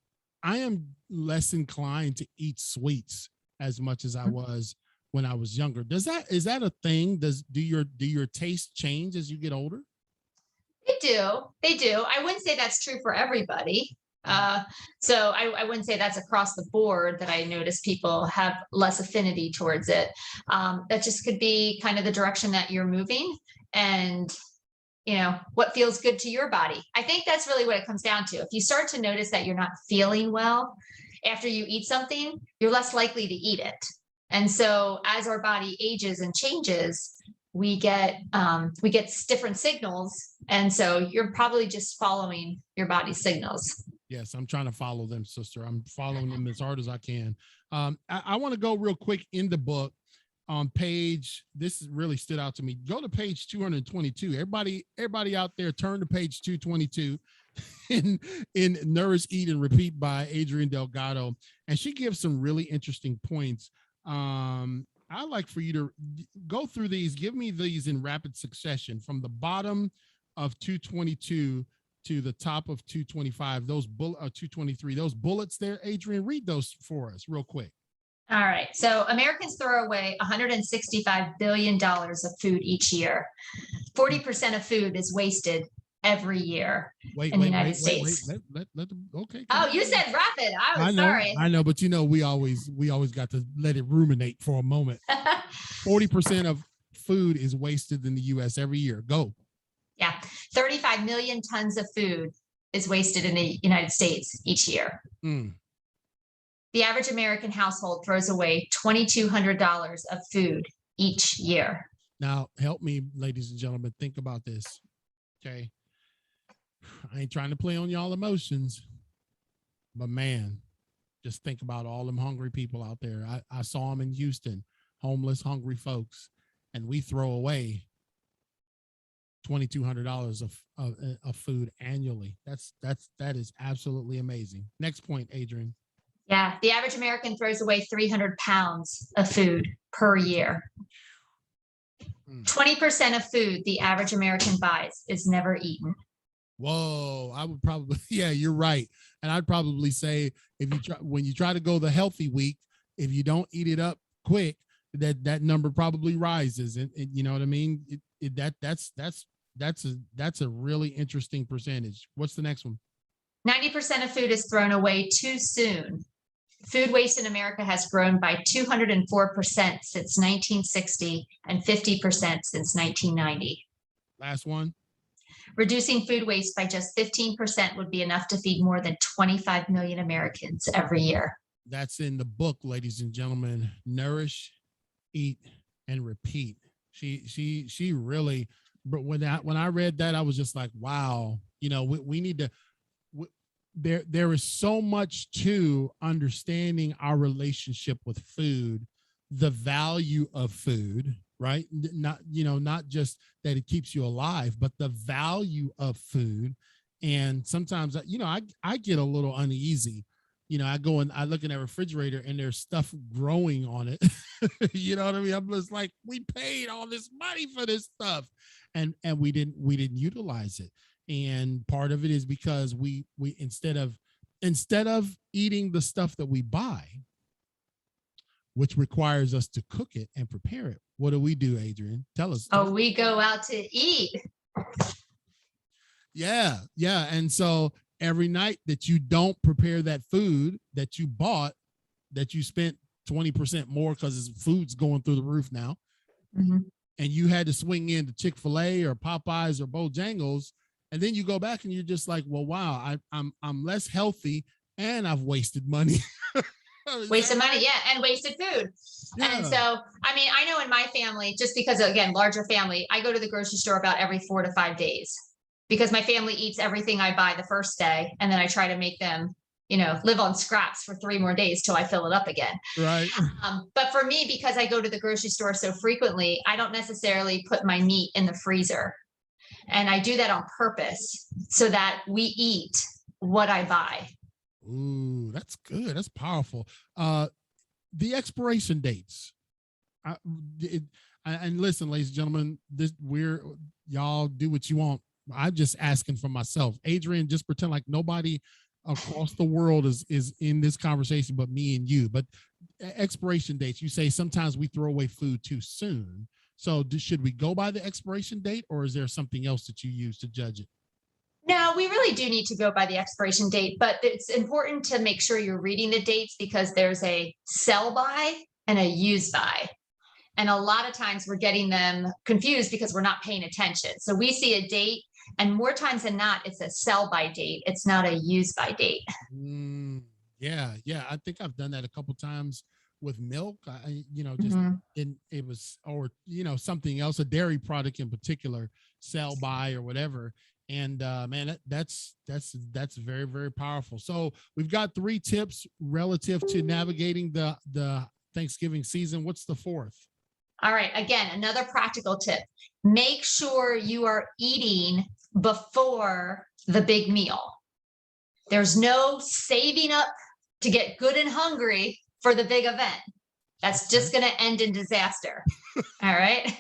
I am less inclined to eat sweets as much as I was when I was younger. Is that a thing? Do your taste change as you get older? They do. They do. I wouldn't say that's true for everybody. So I wouldn't say that's across the board that I notice people have less affinity towards it. That just could be kind of the direction that you're moving and, what feels good to your body. I think that's really what it comes down to. If you start to notice that you're not feeling well after you eat something, you're less likely to eat it. And so as our body ages and changes, we get different signals. And so you're probably just following your body's signals. Yes, I'm trying to follow them, sister. I'm following them as hard as I can. I want to go real quick in the book on page, this really stood out to me. Go to page 222. Everybody out there, turn to page 222 in Nourish, Eat, and Repeat by Adrianne Delgado. And she gives some really interesting points. I'd like for you to go through these, give me these in rapid succession from the bottom of 222 to the top of 225, 223, those bullets there. Adrian, read those for us real quick. All right. So Americans throw away $165 billion of food each year. 40% of food is wasted every year in the United States. Okay. Oh, you said rapid. I know, sorry. I know, but we always got to let it ruminate for a moment. 40% of food is wasted in the U.S. every year. Go. Yeah. 35 million tons of food is wasted in the United States each year. The average American household throws away $2,200 of food each year. Now, help me, ladies and gentlemen, think about this. Okay. I ain't trying to play on y'all emotions, but man, just think about all them hungry people out there. I saw them in Houston, homeless, hungry folks, and we throw away $2,200 of food annually. That is absolutely amazing. Next point, Adrian. Yeah, the average American throws away 300 pounds of food per year. 20% of food the average American buys is never eaten. Whoa, I would probably, yeah, you're right. And I'd probably say when you try to go the healthy week, if you don't eat it up quick, that number probably rises. And you know what I mean? That's a really interesting percentage. What's the next one? 90% of food is thrown away too soon. Food waste in America has grown by 204% since 1960 and 50% since 1990. Last one. Reducing food waste by just 15% would be enough to feed more than 25 million Americans every year. That's in the book, ladies and gentlemen. Nourish, Eat, and Repeat. She really, but when I read that, I was just like, wow, we need to. There is so much to understanding our relationship with food, the value of food, right? Not just that it keeps you alive, but the value of food. And sometimes, I get a little uneasy. I go and I look in that refrigerator and there's stuff growing on it. You know what I mean? I'm just like, we paid all this money for this stuff, and we didn't utilize it. And part of it is because we instead of eating the stuff that we buy, which requires us to cook it and prepare it, what do we do, Adrian? Tell us. We go out to eat. Yeah. And so every night that you don't prepare that food that you bought, that you spent 20% more because food's going through the roof now, and you had to swing into Chick-fil-A or Popeyes or Bojangles. And then you go back and you're just like, well, wow, I'm less healthy and I've wasted money. Wasted money, yeah, and wasted food. Yeah. And so, I know in my family, just because, again, larger family, I go to the grocery store about every 4 to 5 days because my family eats everything I buy the first day. And then I try to make them, live on scraps for 3 more days till I fill it up again. Right. But for me, because I go to the grocery store so frequently, I don't necessarily put my meat in the freezer. And I do that on purpose so that we eat what I buy. Ooh, that's good. That's powerful. The expiration dates. And listen, ladies and gentlemen, y'all do what you want. I'm just asking for myself. Adrian, just pretend like nobody across the world is in this conversation but me and you. But expiration dates, you say sometimes we throw away food too soon. So should we go by the expiration date, or is there something else that you use to judge it? No, we really do need to go by the expiration date, but it's important to make sure you're reading the dates because there's a sell by and a use by. And a lot of times we're getting them confused because we're not paying attention. So we see a date, and more times than not, it's a sell by date. It's not a use by date. Yeah. I think I've done that a couple times with milk. Just it was, or something else, a dairy product in particular, sell by or whatever. And man, that's very, very powerful. So we've got 3 tips relative to navigating the Thanksgiving season. What's the 4th? All right. Again, another practical tip. Make sure you are eating before the big meal. There's no saving up to get good and hungry for the big event. That's just going to end in disaster. All right.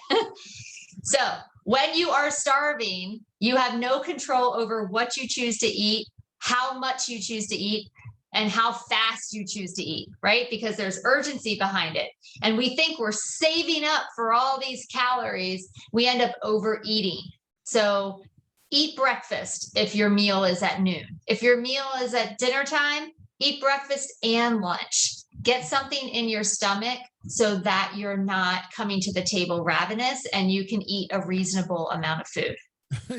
So when you are starving, you have no control over what you choose to eat, how much you choose to eat, and how fast you choose to eat, right? Because there's urgency behind it. And we think we're saving up for all these calories. We end up overeating. So eat breakfast if your meal is at noon. If your meal is at dinner time, eat breakfast and lunch. Get something in your stomach so that you're not coming to the table ravenous and you can eat a reasonable amount of food.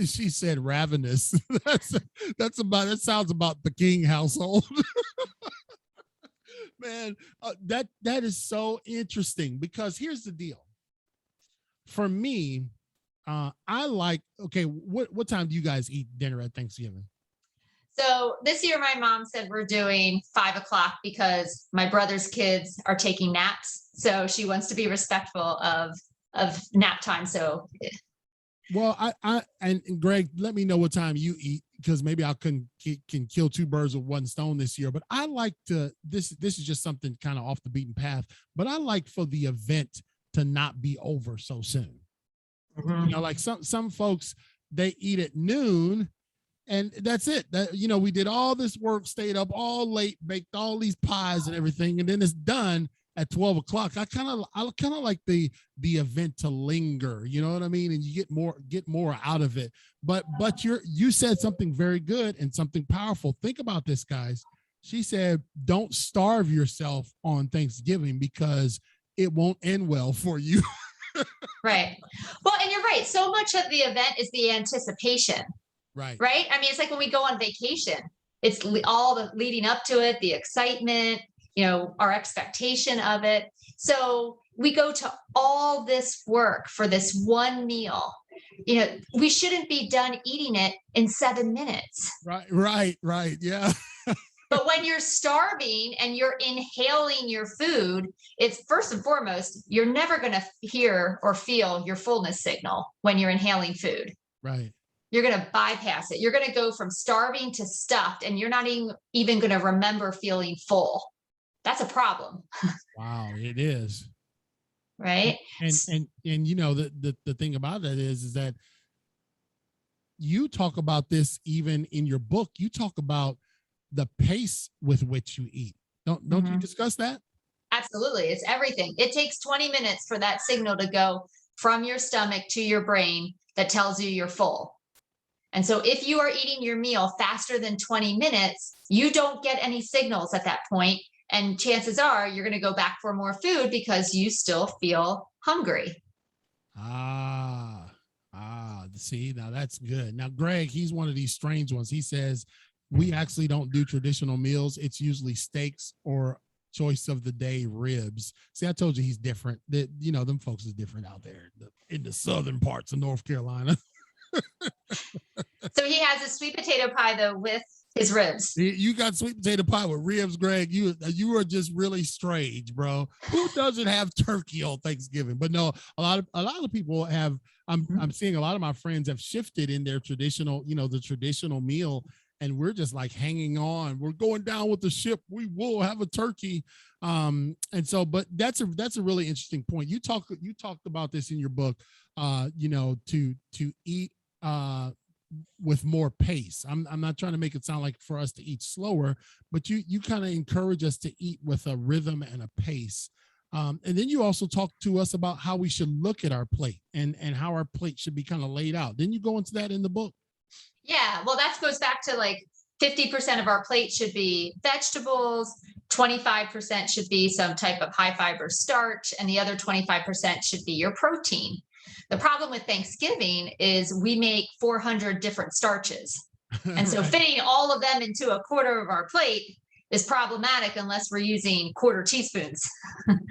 She said ravenous. That sounds about the King household. Man, that is so interesting, because here's the deal. For me, I like, okay, what time do you guys eat dinner at Thanksgiving? So this year, my mom said we're doing 5 o'clock because my brother's kids are taking naps. So she wants to be respectful of nap time. So, well, and Greg, let me know what time you eat, because maybe I can kill 2 birds with 1 stone this year. But I like to, this is just something kind of off the beaten path, but I like for the event to not be over so soon. Like some folks, they eat at noon. And that's it. We did all this work, stayed up all late, baked all these pies and everything, and then it's done at 12 o'clock. I kind of like the event to linger. You know what I mean? And you get more out of it. But you said something very good and something powerful. Think about this, guys. She said, "Don't starve yourself on Thanksgiving because it won't end well for you." Right. Well, and you're right. So much of the event is the anticipation. Right. I mean, it's like when we go on vacation, it's all the leading up to it, the excitement, our expectation of it. So we go to all this work for this one meal. We shouldn't be done eating it in 7 minutes. Right. Yeah. But when you're starving and you're inhaling your food, it's first and foremost, you're never going to hear or feel your fullness signal when you're inhaling food. Right. You're going to bypass it. You're going to go from starving to stuffed, and you're not even going to remember feeling full. That's a problem. Wow, it is. Right. And the thing about that is that you talk about this even in your book. You talk about the pace with which you eat. Don't you discuss that? Absolutely. It's everything. It takes 20 minutes for that signal to go from your stomach to your brain that tells you you're full. And so if you are eating your meal faster than 20 minutes, you don't get any signals at that point. And chances are you're going to go back for more food because you still feel hungry. See, now that's good. Now, Greg, he's one of these strange ones. He says, we actually don't do traditional meals. It's usually steaks or choice of the day, ribs. See, I told you he's different. Them folks is different out there in the southern parts of North Carolina. So he has a sweet potato pie though with his ribs. You got sweet potato pie with ribs, Greg. You are just really strange, bro. Who doesn't have turkey on Thanksgiving? But no, a lot of people have. I'm seeing a lot of my friends have shifted in their traditional, the traditional meal, and we're just like hanging on. We're going down with the ship. We will have a turkey. And so, but that's a really interesting point. You talked about this in your book. To eat with more pace. I'm not trying to make it sound like for us to eat slower, but you kind of encourage us to eat with a rhythm and a pace. And then you also talk to us about how we should look at our plate and how our plate should be kind of laid out. Didn't you go into that in the book? Yeah, well, that goes back to like 50% of our plate should be vegetables, 25% should be some type of high fiber starch, and the other 25% should be your protein. The problem with Thanksgiving is we make 400 different starches. And so Right. fitting all of them into a quarter of our plate is problematic unless we're using quarter teaspoons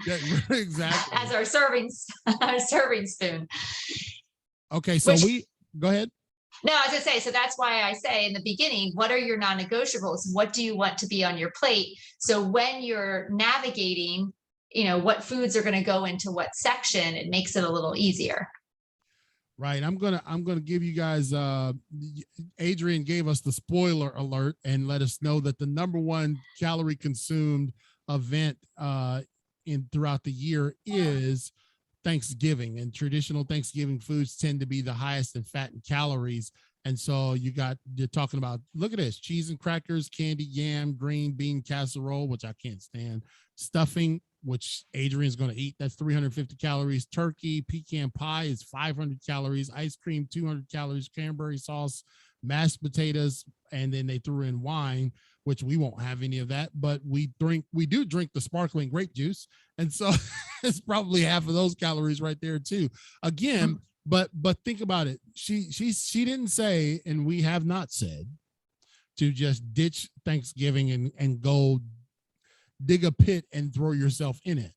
Yeah, exactly. as our serving spoon. Okay, so Which, go ahead. no, I was gonna say, so that's why I say in the beginning, what are your non-negotiables? What do you want to be on your plate? So when you're navigating, what foods are going to go into what section, it makes it a little easier. Right. I'm gonna give you guys Adrian gave us the spoiler alert and let us know that the number one calorie consumed event in throughout the year is Thanksgiving, and traditional Thanksgiving foods tend to be the highest in fat and calories. And so you're talking about, look at this: cheese and crackers, candy yam, green bean casserole, which I can't stand, stuffing, which Adrian's going to eat. That's 350 calories. Turkey, pecan pie is 500 calories. Ice cream, 200 calories. Cranberry sauce, mashed potatoes, and then they threw in wine, which we won't have any of that. But we do drink the sparkling grape juice, and so it's probably half of those calories right there too. Again, but think about it. She didn't say, and we have not said, to just ditch Thanksgiving and go dig a pit and throw yourself in it.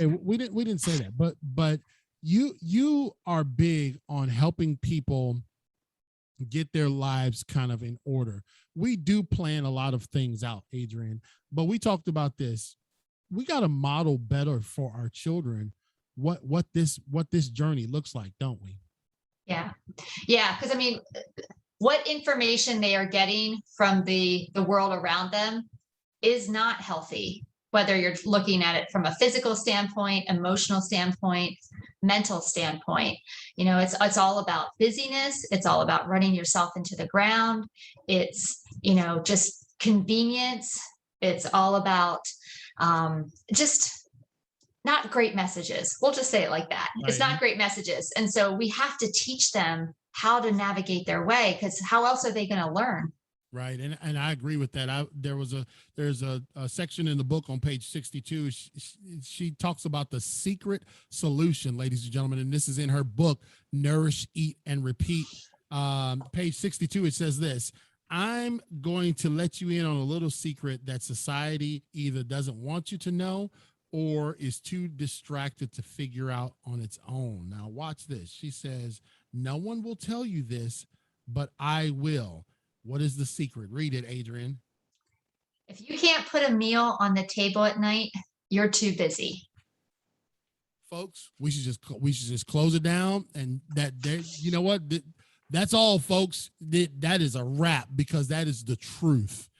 And we didn't say that, but you are big on helping people get their lives kind of in order. We do plan a lot of things out, Adrian, but we talked about this. We got to model better for our children what this journey looks like, don't we? Yeah. Because I mean, what information they are getting from the world around them is not healthy, whether you're looking at it from a physical standpoint, emotional standpoint, mental standpoint. It's all about busyness. It's all about running yourself into the ground. It's, just convenience. It's all about just not great messages. We'll just say it like that. Right. It's not great messages. And so we have to teach them how to navigate their way, because how else are they going to learn? Right. And I agree with that. There's a section in the book on page 62. She talks about the secret solution, ladies and gentlemen. And this is in her book, Nourish, Eat, and Repeat. Page 62, it says this: I'm going to let you in on a little secret that society either doesn't want you to know or is too distracted to figure out on its own. Now watch this. She says, no one will tell you this, but I will. What is the secret? Read it, Adrian. If you can't put a meal on the table at night, you're too busy. Folks, we should just close it down, and you know what? That's all, folks. That is a wrap, because that is the truth.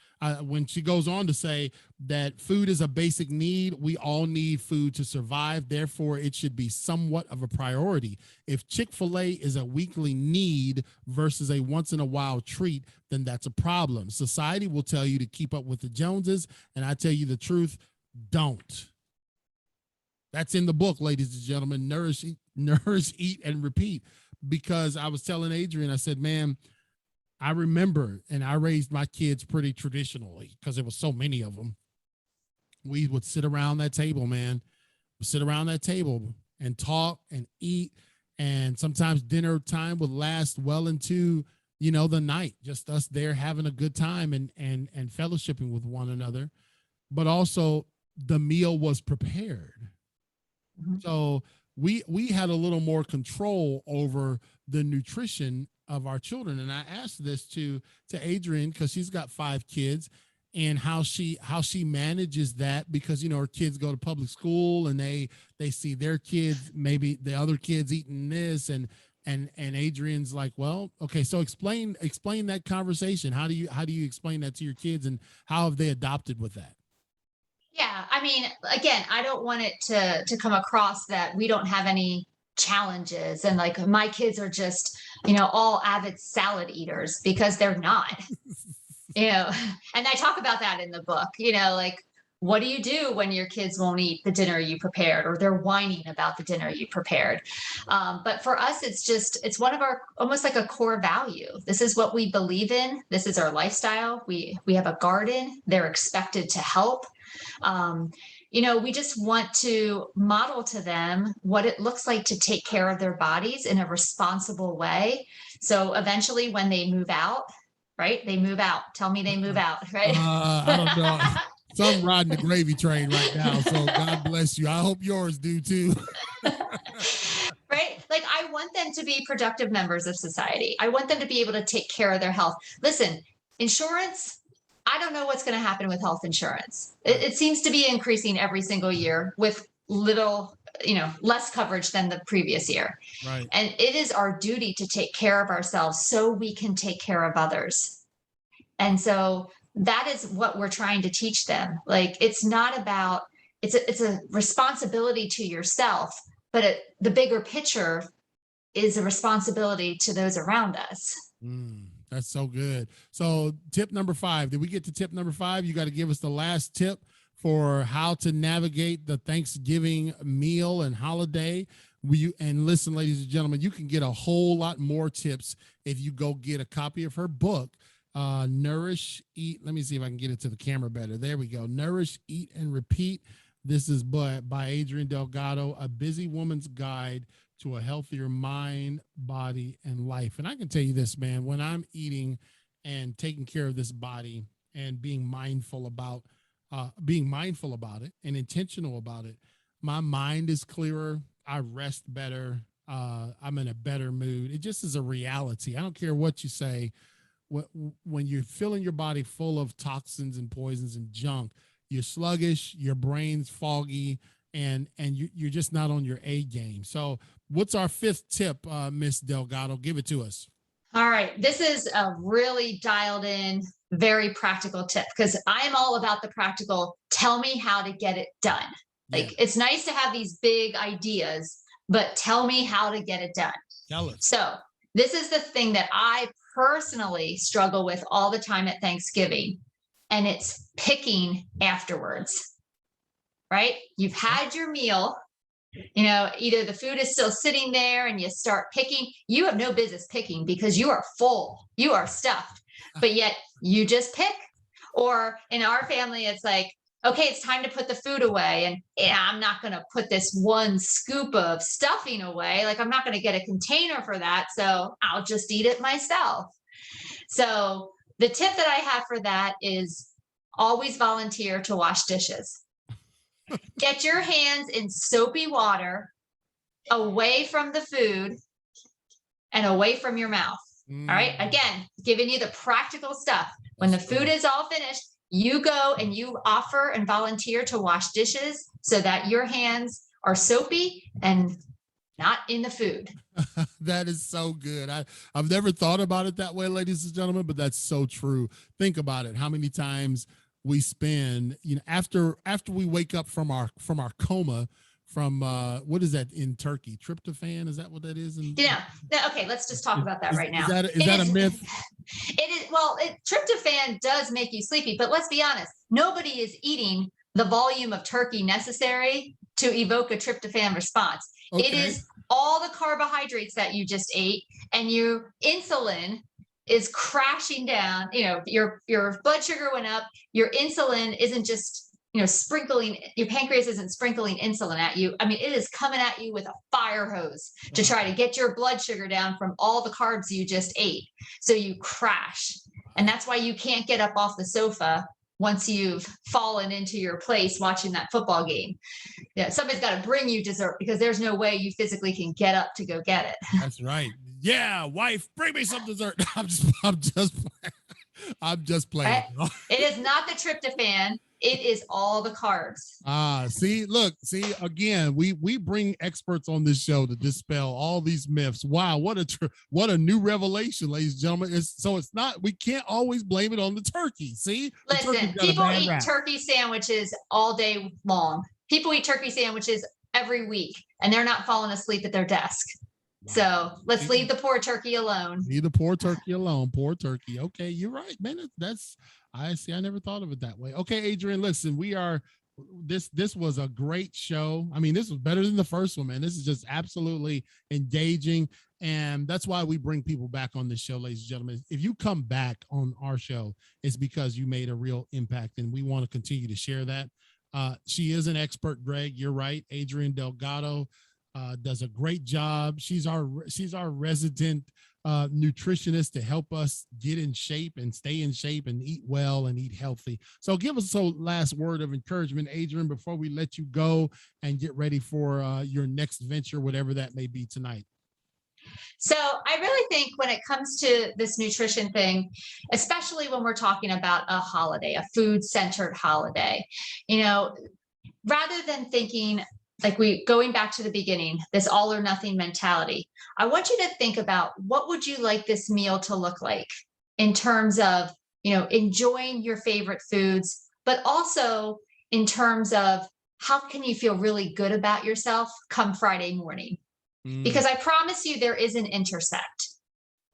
When she goes on to say that food is a basic need, we all need food to survive. Therefore, it should be somewhat of a priority. If Chick-fil-A is a weekly need versus a once in a while treat, then that's a problem. Society will tell you to keep up with the Joneses, and I tell you the truth, don't. That's in the book, ladies and gentlemen. Nourish, Eat, and Repeat. Because I was telling Adrian, I said, man, I remember, and I raised my kids pretty traditionally because there was so many of them. We would sit around that table, man. We'd sit around that table and talk and eat. And sometimes dinner time would last well into, the night, just us there having a good time and fellowshipping with one another. But also the meal was prepared. Mm-hmm. So we had a little more control over the nutrition of our children. And I asked this to Adrian, because she's got 5 kids, and how she manages that, because her kids go to public school and they see their kids, maybe the other kids eating this, and Adrian's like, well, okay, so explain that conversation. How do you explain that to your kids, and how have they adopted with that? Yeah, I mean, again, I don't want it to come across that we don't have any challenges and like my kids are just all avid salad eaters, because they're not. And I talk about that in the book, like, what do you do when your kids won't eat the dinner you prepared, or they're whining about the dinner you prepared? But for us, it's one of our, almost like a core value. This is what we believe in. This is our lifestyle. We have a garden. They're expected to help. We just want to model to them what it looks like to take care of their bodies in a responsible way. So eventually when they move out, right? They move out. Tell me they move out, right? I don't know. So I'm riding the gravy train right now. So God bless you. I hope yours do too. Right? Like, I want them to be productive members of society. I want them to be able to take care of their health. Listen, insurance, I don't know what's going to happen with health insurance. It seems to be increasing every single year with little, less coverage than the previous year. Right. And it is our duty to take care of ourselves so we can take care of others. And so that is what we're trying to teach them. Like, it's not about, it's a responsibility to yourself, but the bigger picture is a responsibility to those around us. That's so good. So tip number 5, did we get to tip number 5? You got to give us the last tip for how to navigate the Thanksgiving meal and holiday. And listen, ladies and gentlemen, you can get a whole lot more tips if you go get a copy of her book, Nourish, Eat. Let me see if I can get it to the camera better. There we go. Nourish, Eat, and Repeat. This is by Adrianne Delgado, A Busy Woman's Guide to a Healthier Mind, Body, and Life. And I can tell you this, man, when I'm eating and taking care of this body and being mindful about it and intentional about it, my mind is clearer. I rest better. I'm in a better mood. It just is a reality. I don't care what you say. When you're filling your body full of toxins and poisons and junk, you're sluggish, your brain's foggy, and you're just not on your A game. So what's our 5th tip, Miss Delgado? Give it to us. All right. This is a really dialed in, very practical tip, because I am all about the practical. Tell me how to get it done. Like, it's nice to have these big ideas, but tell me how to get it done. Tell us. So this is the thing that I personally struggle with all the time at Thanksgiving, and it's picking afterwards, right? You've had your meal, either the food is still sitting there and you start picking. You have no business picking because you are full, you are stuffed, but yet you just pick. Or in our family, it's like, okay, it's time to put the food away. And I'm not going to put this one scoop of stuffing away. Like, I'm not going to get a container for that. So I'll just eat it myself. So the tip that I have for that is always volunteer to wash dishes. Get your hands in soapy water, away from the food and away from your mouth. All right. Again, giving you the practical stuff. When the food is all finished, you go and you offer and volunteer to wash dishes so that your hands are soapy and not in the food. That is so good. I've never thought about it that way, ladies and gentlemen, but that's so true. Think about it. How many times we spend, after we wake up from our coma, from what is that in Turkey? Tryptophan? Is that what that is? Okay, let's just talk about that right now. Is that a myth? It is. Well, tryptophan does make you sleepy, but let's be honest, nobody is eating the volume of turkey necessary to evoke a tryptophan response. Okay. It is all the carbohydrates that you just ate, and your insulin is crashing down. Your blood sugar went up. Your insulin isn't just sprinkling, your pancreas isn't sprinkling insulin at you. I mean, it is coming at you with a fire hose to try to get your blood sugar down from all the carbs you just ate. So you crash. And that's why you can't get up off the sofa once you've fallen into your place watching that football game. Yeah, somebody's got to bring you dessert because there's no way you physically can get up to go get it. That's right. Yeah, wife, bring me some dessert. I'm just playing. It is not the tryptophan. It is all the carbs. See, again, we bring experts on this show to dispel all these myths. Wow, what a new revelation, ladies and gentlemen. It's not, we can't always blame it on the turkey. See, listen, people eat turkey sandwiches all day long. People eat turkey sandwiches every week, and they're not falling asleep at their desk. So let's leave the poor turkey alone. Leave the poor turkey alone. Poor turkey. Okay, you're right, man. That's I see. I never thought of it that way. Okay, Adrian, listen, this was a great show. I mean, this was better than the first one, man. This is just absolutely engaging. And that's why we bring people back on this show, ladies and gentlemen. If you come back on our show, it's because you made a real impact, and we want to continue to share that. She is an expert, Greg. You're right. Adrianne Delgado does a great job. She's our resident nutritionist to help us get in shape and stay in shape and eat well and eat healthy. So give us a last word of encouragement, Adrian, before we let you go and get ready for your next venture, whatever that may be tonight. So I really think when it comes to this nutrition thing, especially when we're talking about a holiday, a food-centered holiday, rather than thinking like going back to the beginning, this all or nothing mentality, I want you to think about what would you like this meal to look like in terms of, enjoying your favorite foods, but also in terms of how can you feel really good about yourself come Friday morning? Because I promise you there is an intersect.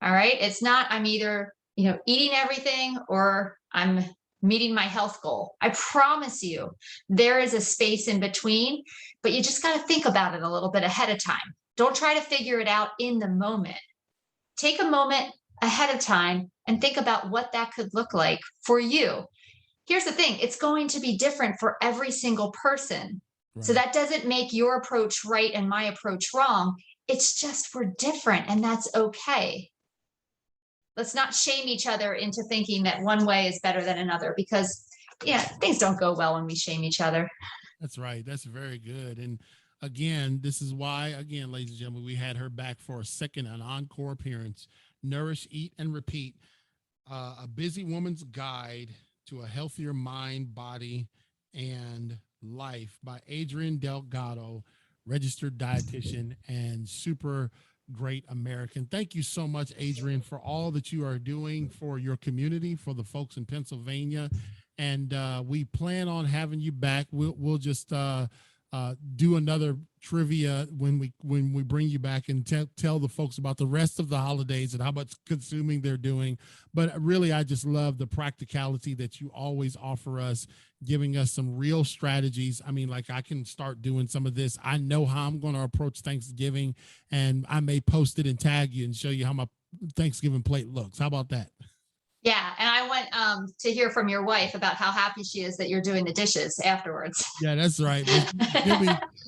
All right. It's not, I'm either, eating everything or I'm meeting my health goal. I promise you there is a space in between, but you just got to think about it a little bit ahead of time. Don't try to figure it out in the moment. Take a moment ahead of time and think about what that could look like for you. Here's the thing. It's going to be different for every single person. Right. So that doesn't make your approach right and my approach wrong. It's just we're different, and that's okay. Let's not shame each other into thinking that one way is better than another, because things don't go well when we shame each other. That's right. That's very good. And again, this is why, ladies and gentlemen, we had her back for an encore appearance. Nourish, Eat, and Repeat, a busy woman's guide to a healthier mind, body, and life by Adrianne Delgado, registered dietitian and super great American. Thank you so much, Adrian, for all that you are doing for your community, for the folks in Pennsylvania. And we plan on having you back. We'll just do another trivia when we bring you back and tell the folks about the rest of the holidays and how much consuming they're doing. But really, I just love the practicality that you always offer us, giving us some real strategies. I mean, like I can start doing some of this. I know how I'm going to approach Thanksgiving, and I may post it and tag you and show you how my Thanksgiving plate looks. How about that? Yeah, and I want to hear from your wife about how happy she is that you're doing the dishes afterwards. Yeah, that's right.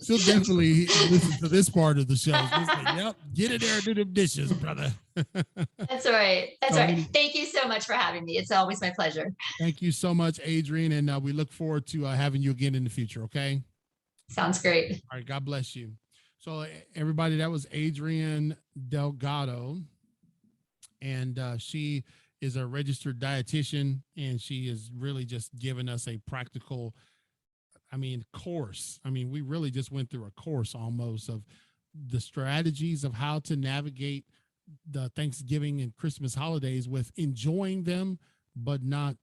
She'll definitely listen to this part of the show. Like, yep, get in there and do them dishes, brother. That's right. That's right. Thank you so much for having me. It's always my pleasure. Thank you so much, Adrian, and we look forward to having you again in the future, okay? Sounds great. All right, God bless you. So everybody, that was Adrianne Delgado, and she is a registered dietitian, and she is really just giving us a practical, course. We really just went through a course almost of the strategies of how to navigate the Thanksgiving and Christmas holidays with enjoying them, but not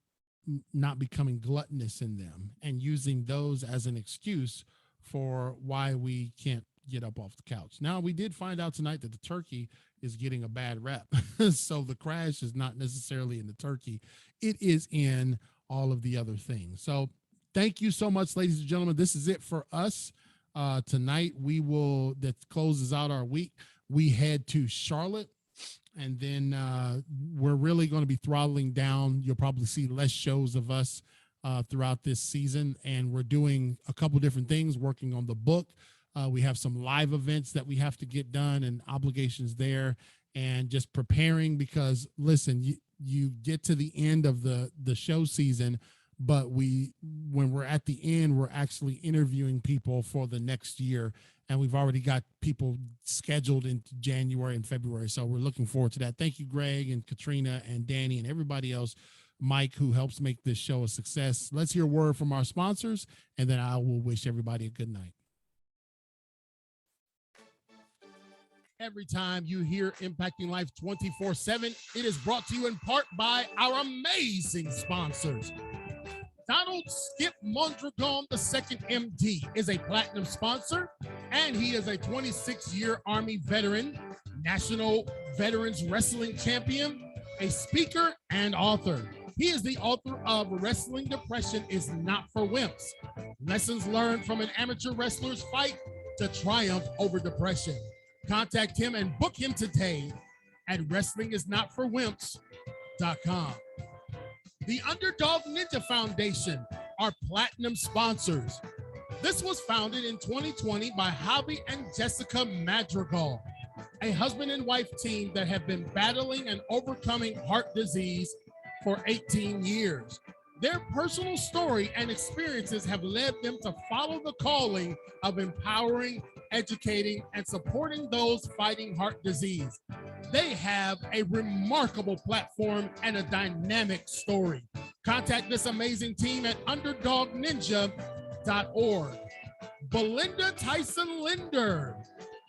becoming gluttonous in them, and using those as an excuse for why we can't get up off the couch. Now, we did find out tonight that the turkey is getting a bad rep. So the crash is not necessarily in the turkey. It is in all of the other things. So thank you so much, ladies and gentlemen. This is it for us. Tonight, that closes out our week. We head to Charlotte, and then we're really going to be throttling down. You'll probably see less shows of us throughout this season. And we're doing a couple different things, working on the book. We have some live events that we have to get done and obligations there, and just preparing, because listen, you get to the end of the show season, but when we're at the end, we're actually interviewing people for the next year, and we've already got people scheduled into January and February. So we're looking forward to that. Thank you, Greg and Katrina and Danny and everybody else, Mike, who helps make this show a success. Let's hear a word from our sponsors, and then I will wish everybody a good night. Every time you hear Impacting Life 24/7, it is brought to you in part by our amazing sponsors. Donald Skip Mondragon II, MD, is a platinum sponsor, and he is a 26-year Army veteran national veterans wrestling champion, a speaker, and author. He is the author of Wrestling Depression is Not for Wimps, Lessons Learned from an Amateur Wrestler's Fight to Triumph Over Depression. Contact him and book him today at wrestlingisnotforwimps.com. The Underdog Ninja Foundation are platinum sponsors. This was founded in 2020 by Javi and Jessica Madrigal, a husband and wife team that have been battling and overcoming heart disease for 18 years. Their personal story and experiences have led them to follow the calling of empowering, educating, and supporting those fighting heart disease. They have a remarkable platform and a dynamic story. Contact this amazing team at underdogninja.org. Belinda Tyson Linder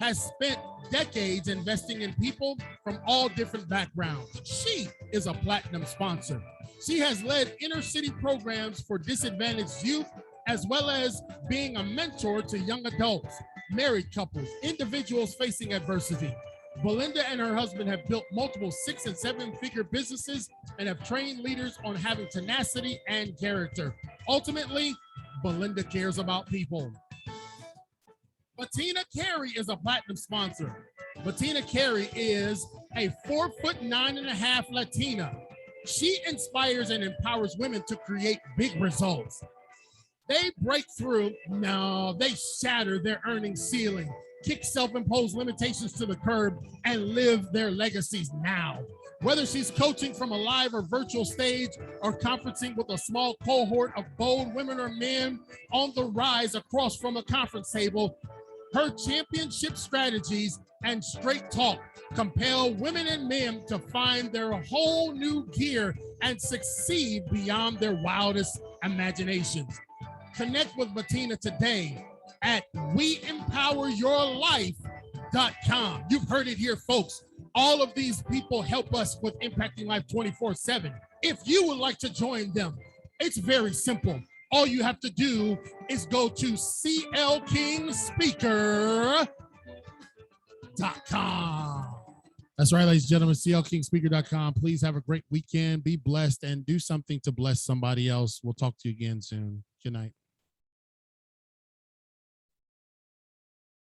has spent decades investing in people from all different backgrounds. She is a platinum sponsor. She has led inner city programs for disadvantaged youth, as well as being a mentor to young adults, married couples, individuals facing adversity. Belinda and her husband have built multiple 6- and 7-figure businesses and have trained leaders on having tenacity and character. Ultimately, Belinda cares about people. Bettina Carey is a platinum sponsor. Bettina Carey is a 4'9.5" Latina. She inspires and empowers women to create big results. They break through, they shatter their earnings ceiling, kick self-imposed limitations to the curb, and live their legacies now. Whether she's coaching from a live or virtual stage or conferencing with a small cohort of bold women or men on the rise across from a conference table, her championship strategies and straight talk compel women and men to find their whole new gear and succeed beyond their wildest imaginations. Connect with Bettina today at weempoweryourlife.com. You've heard it here, folks. All of these people help us with impacting life 24/7. If you would like to join them, it's very simple. All you have to do is go to clkingspeaker.com. That's right, ladies and gentlemen, clkingspeaker.com. Please have a great weekend. Be blessed and do something to bless somebody else. We'll talk to you again soon. Good night.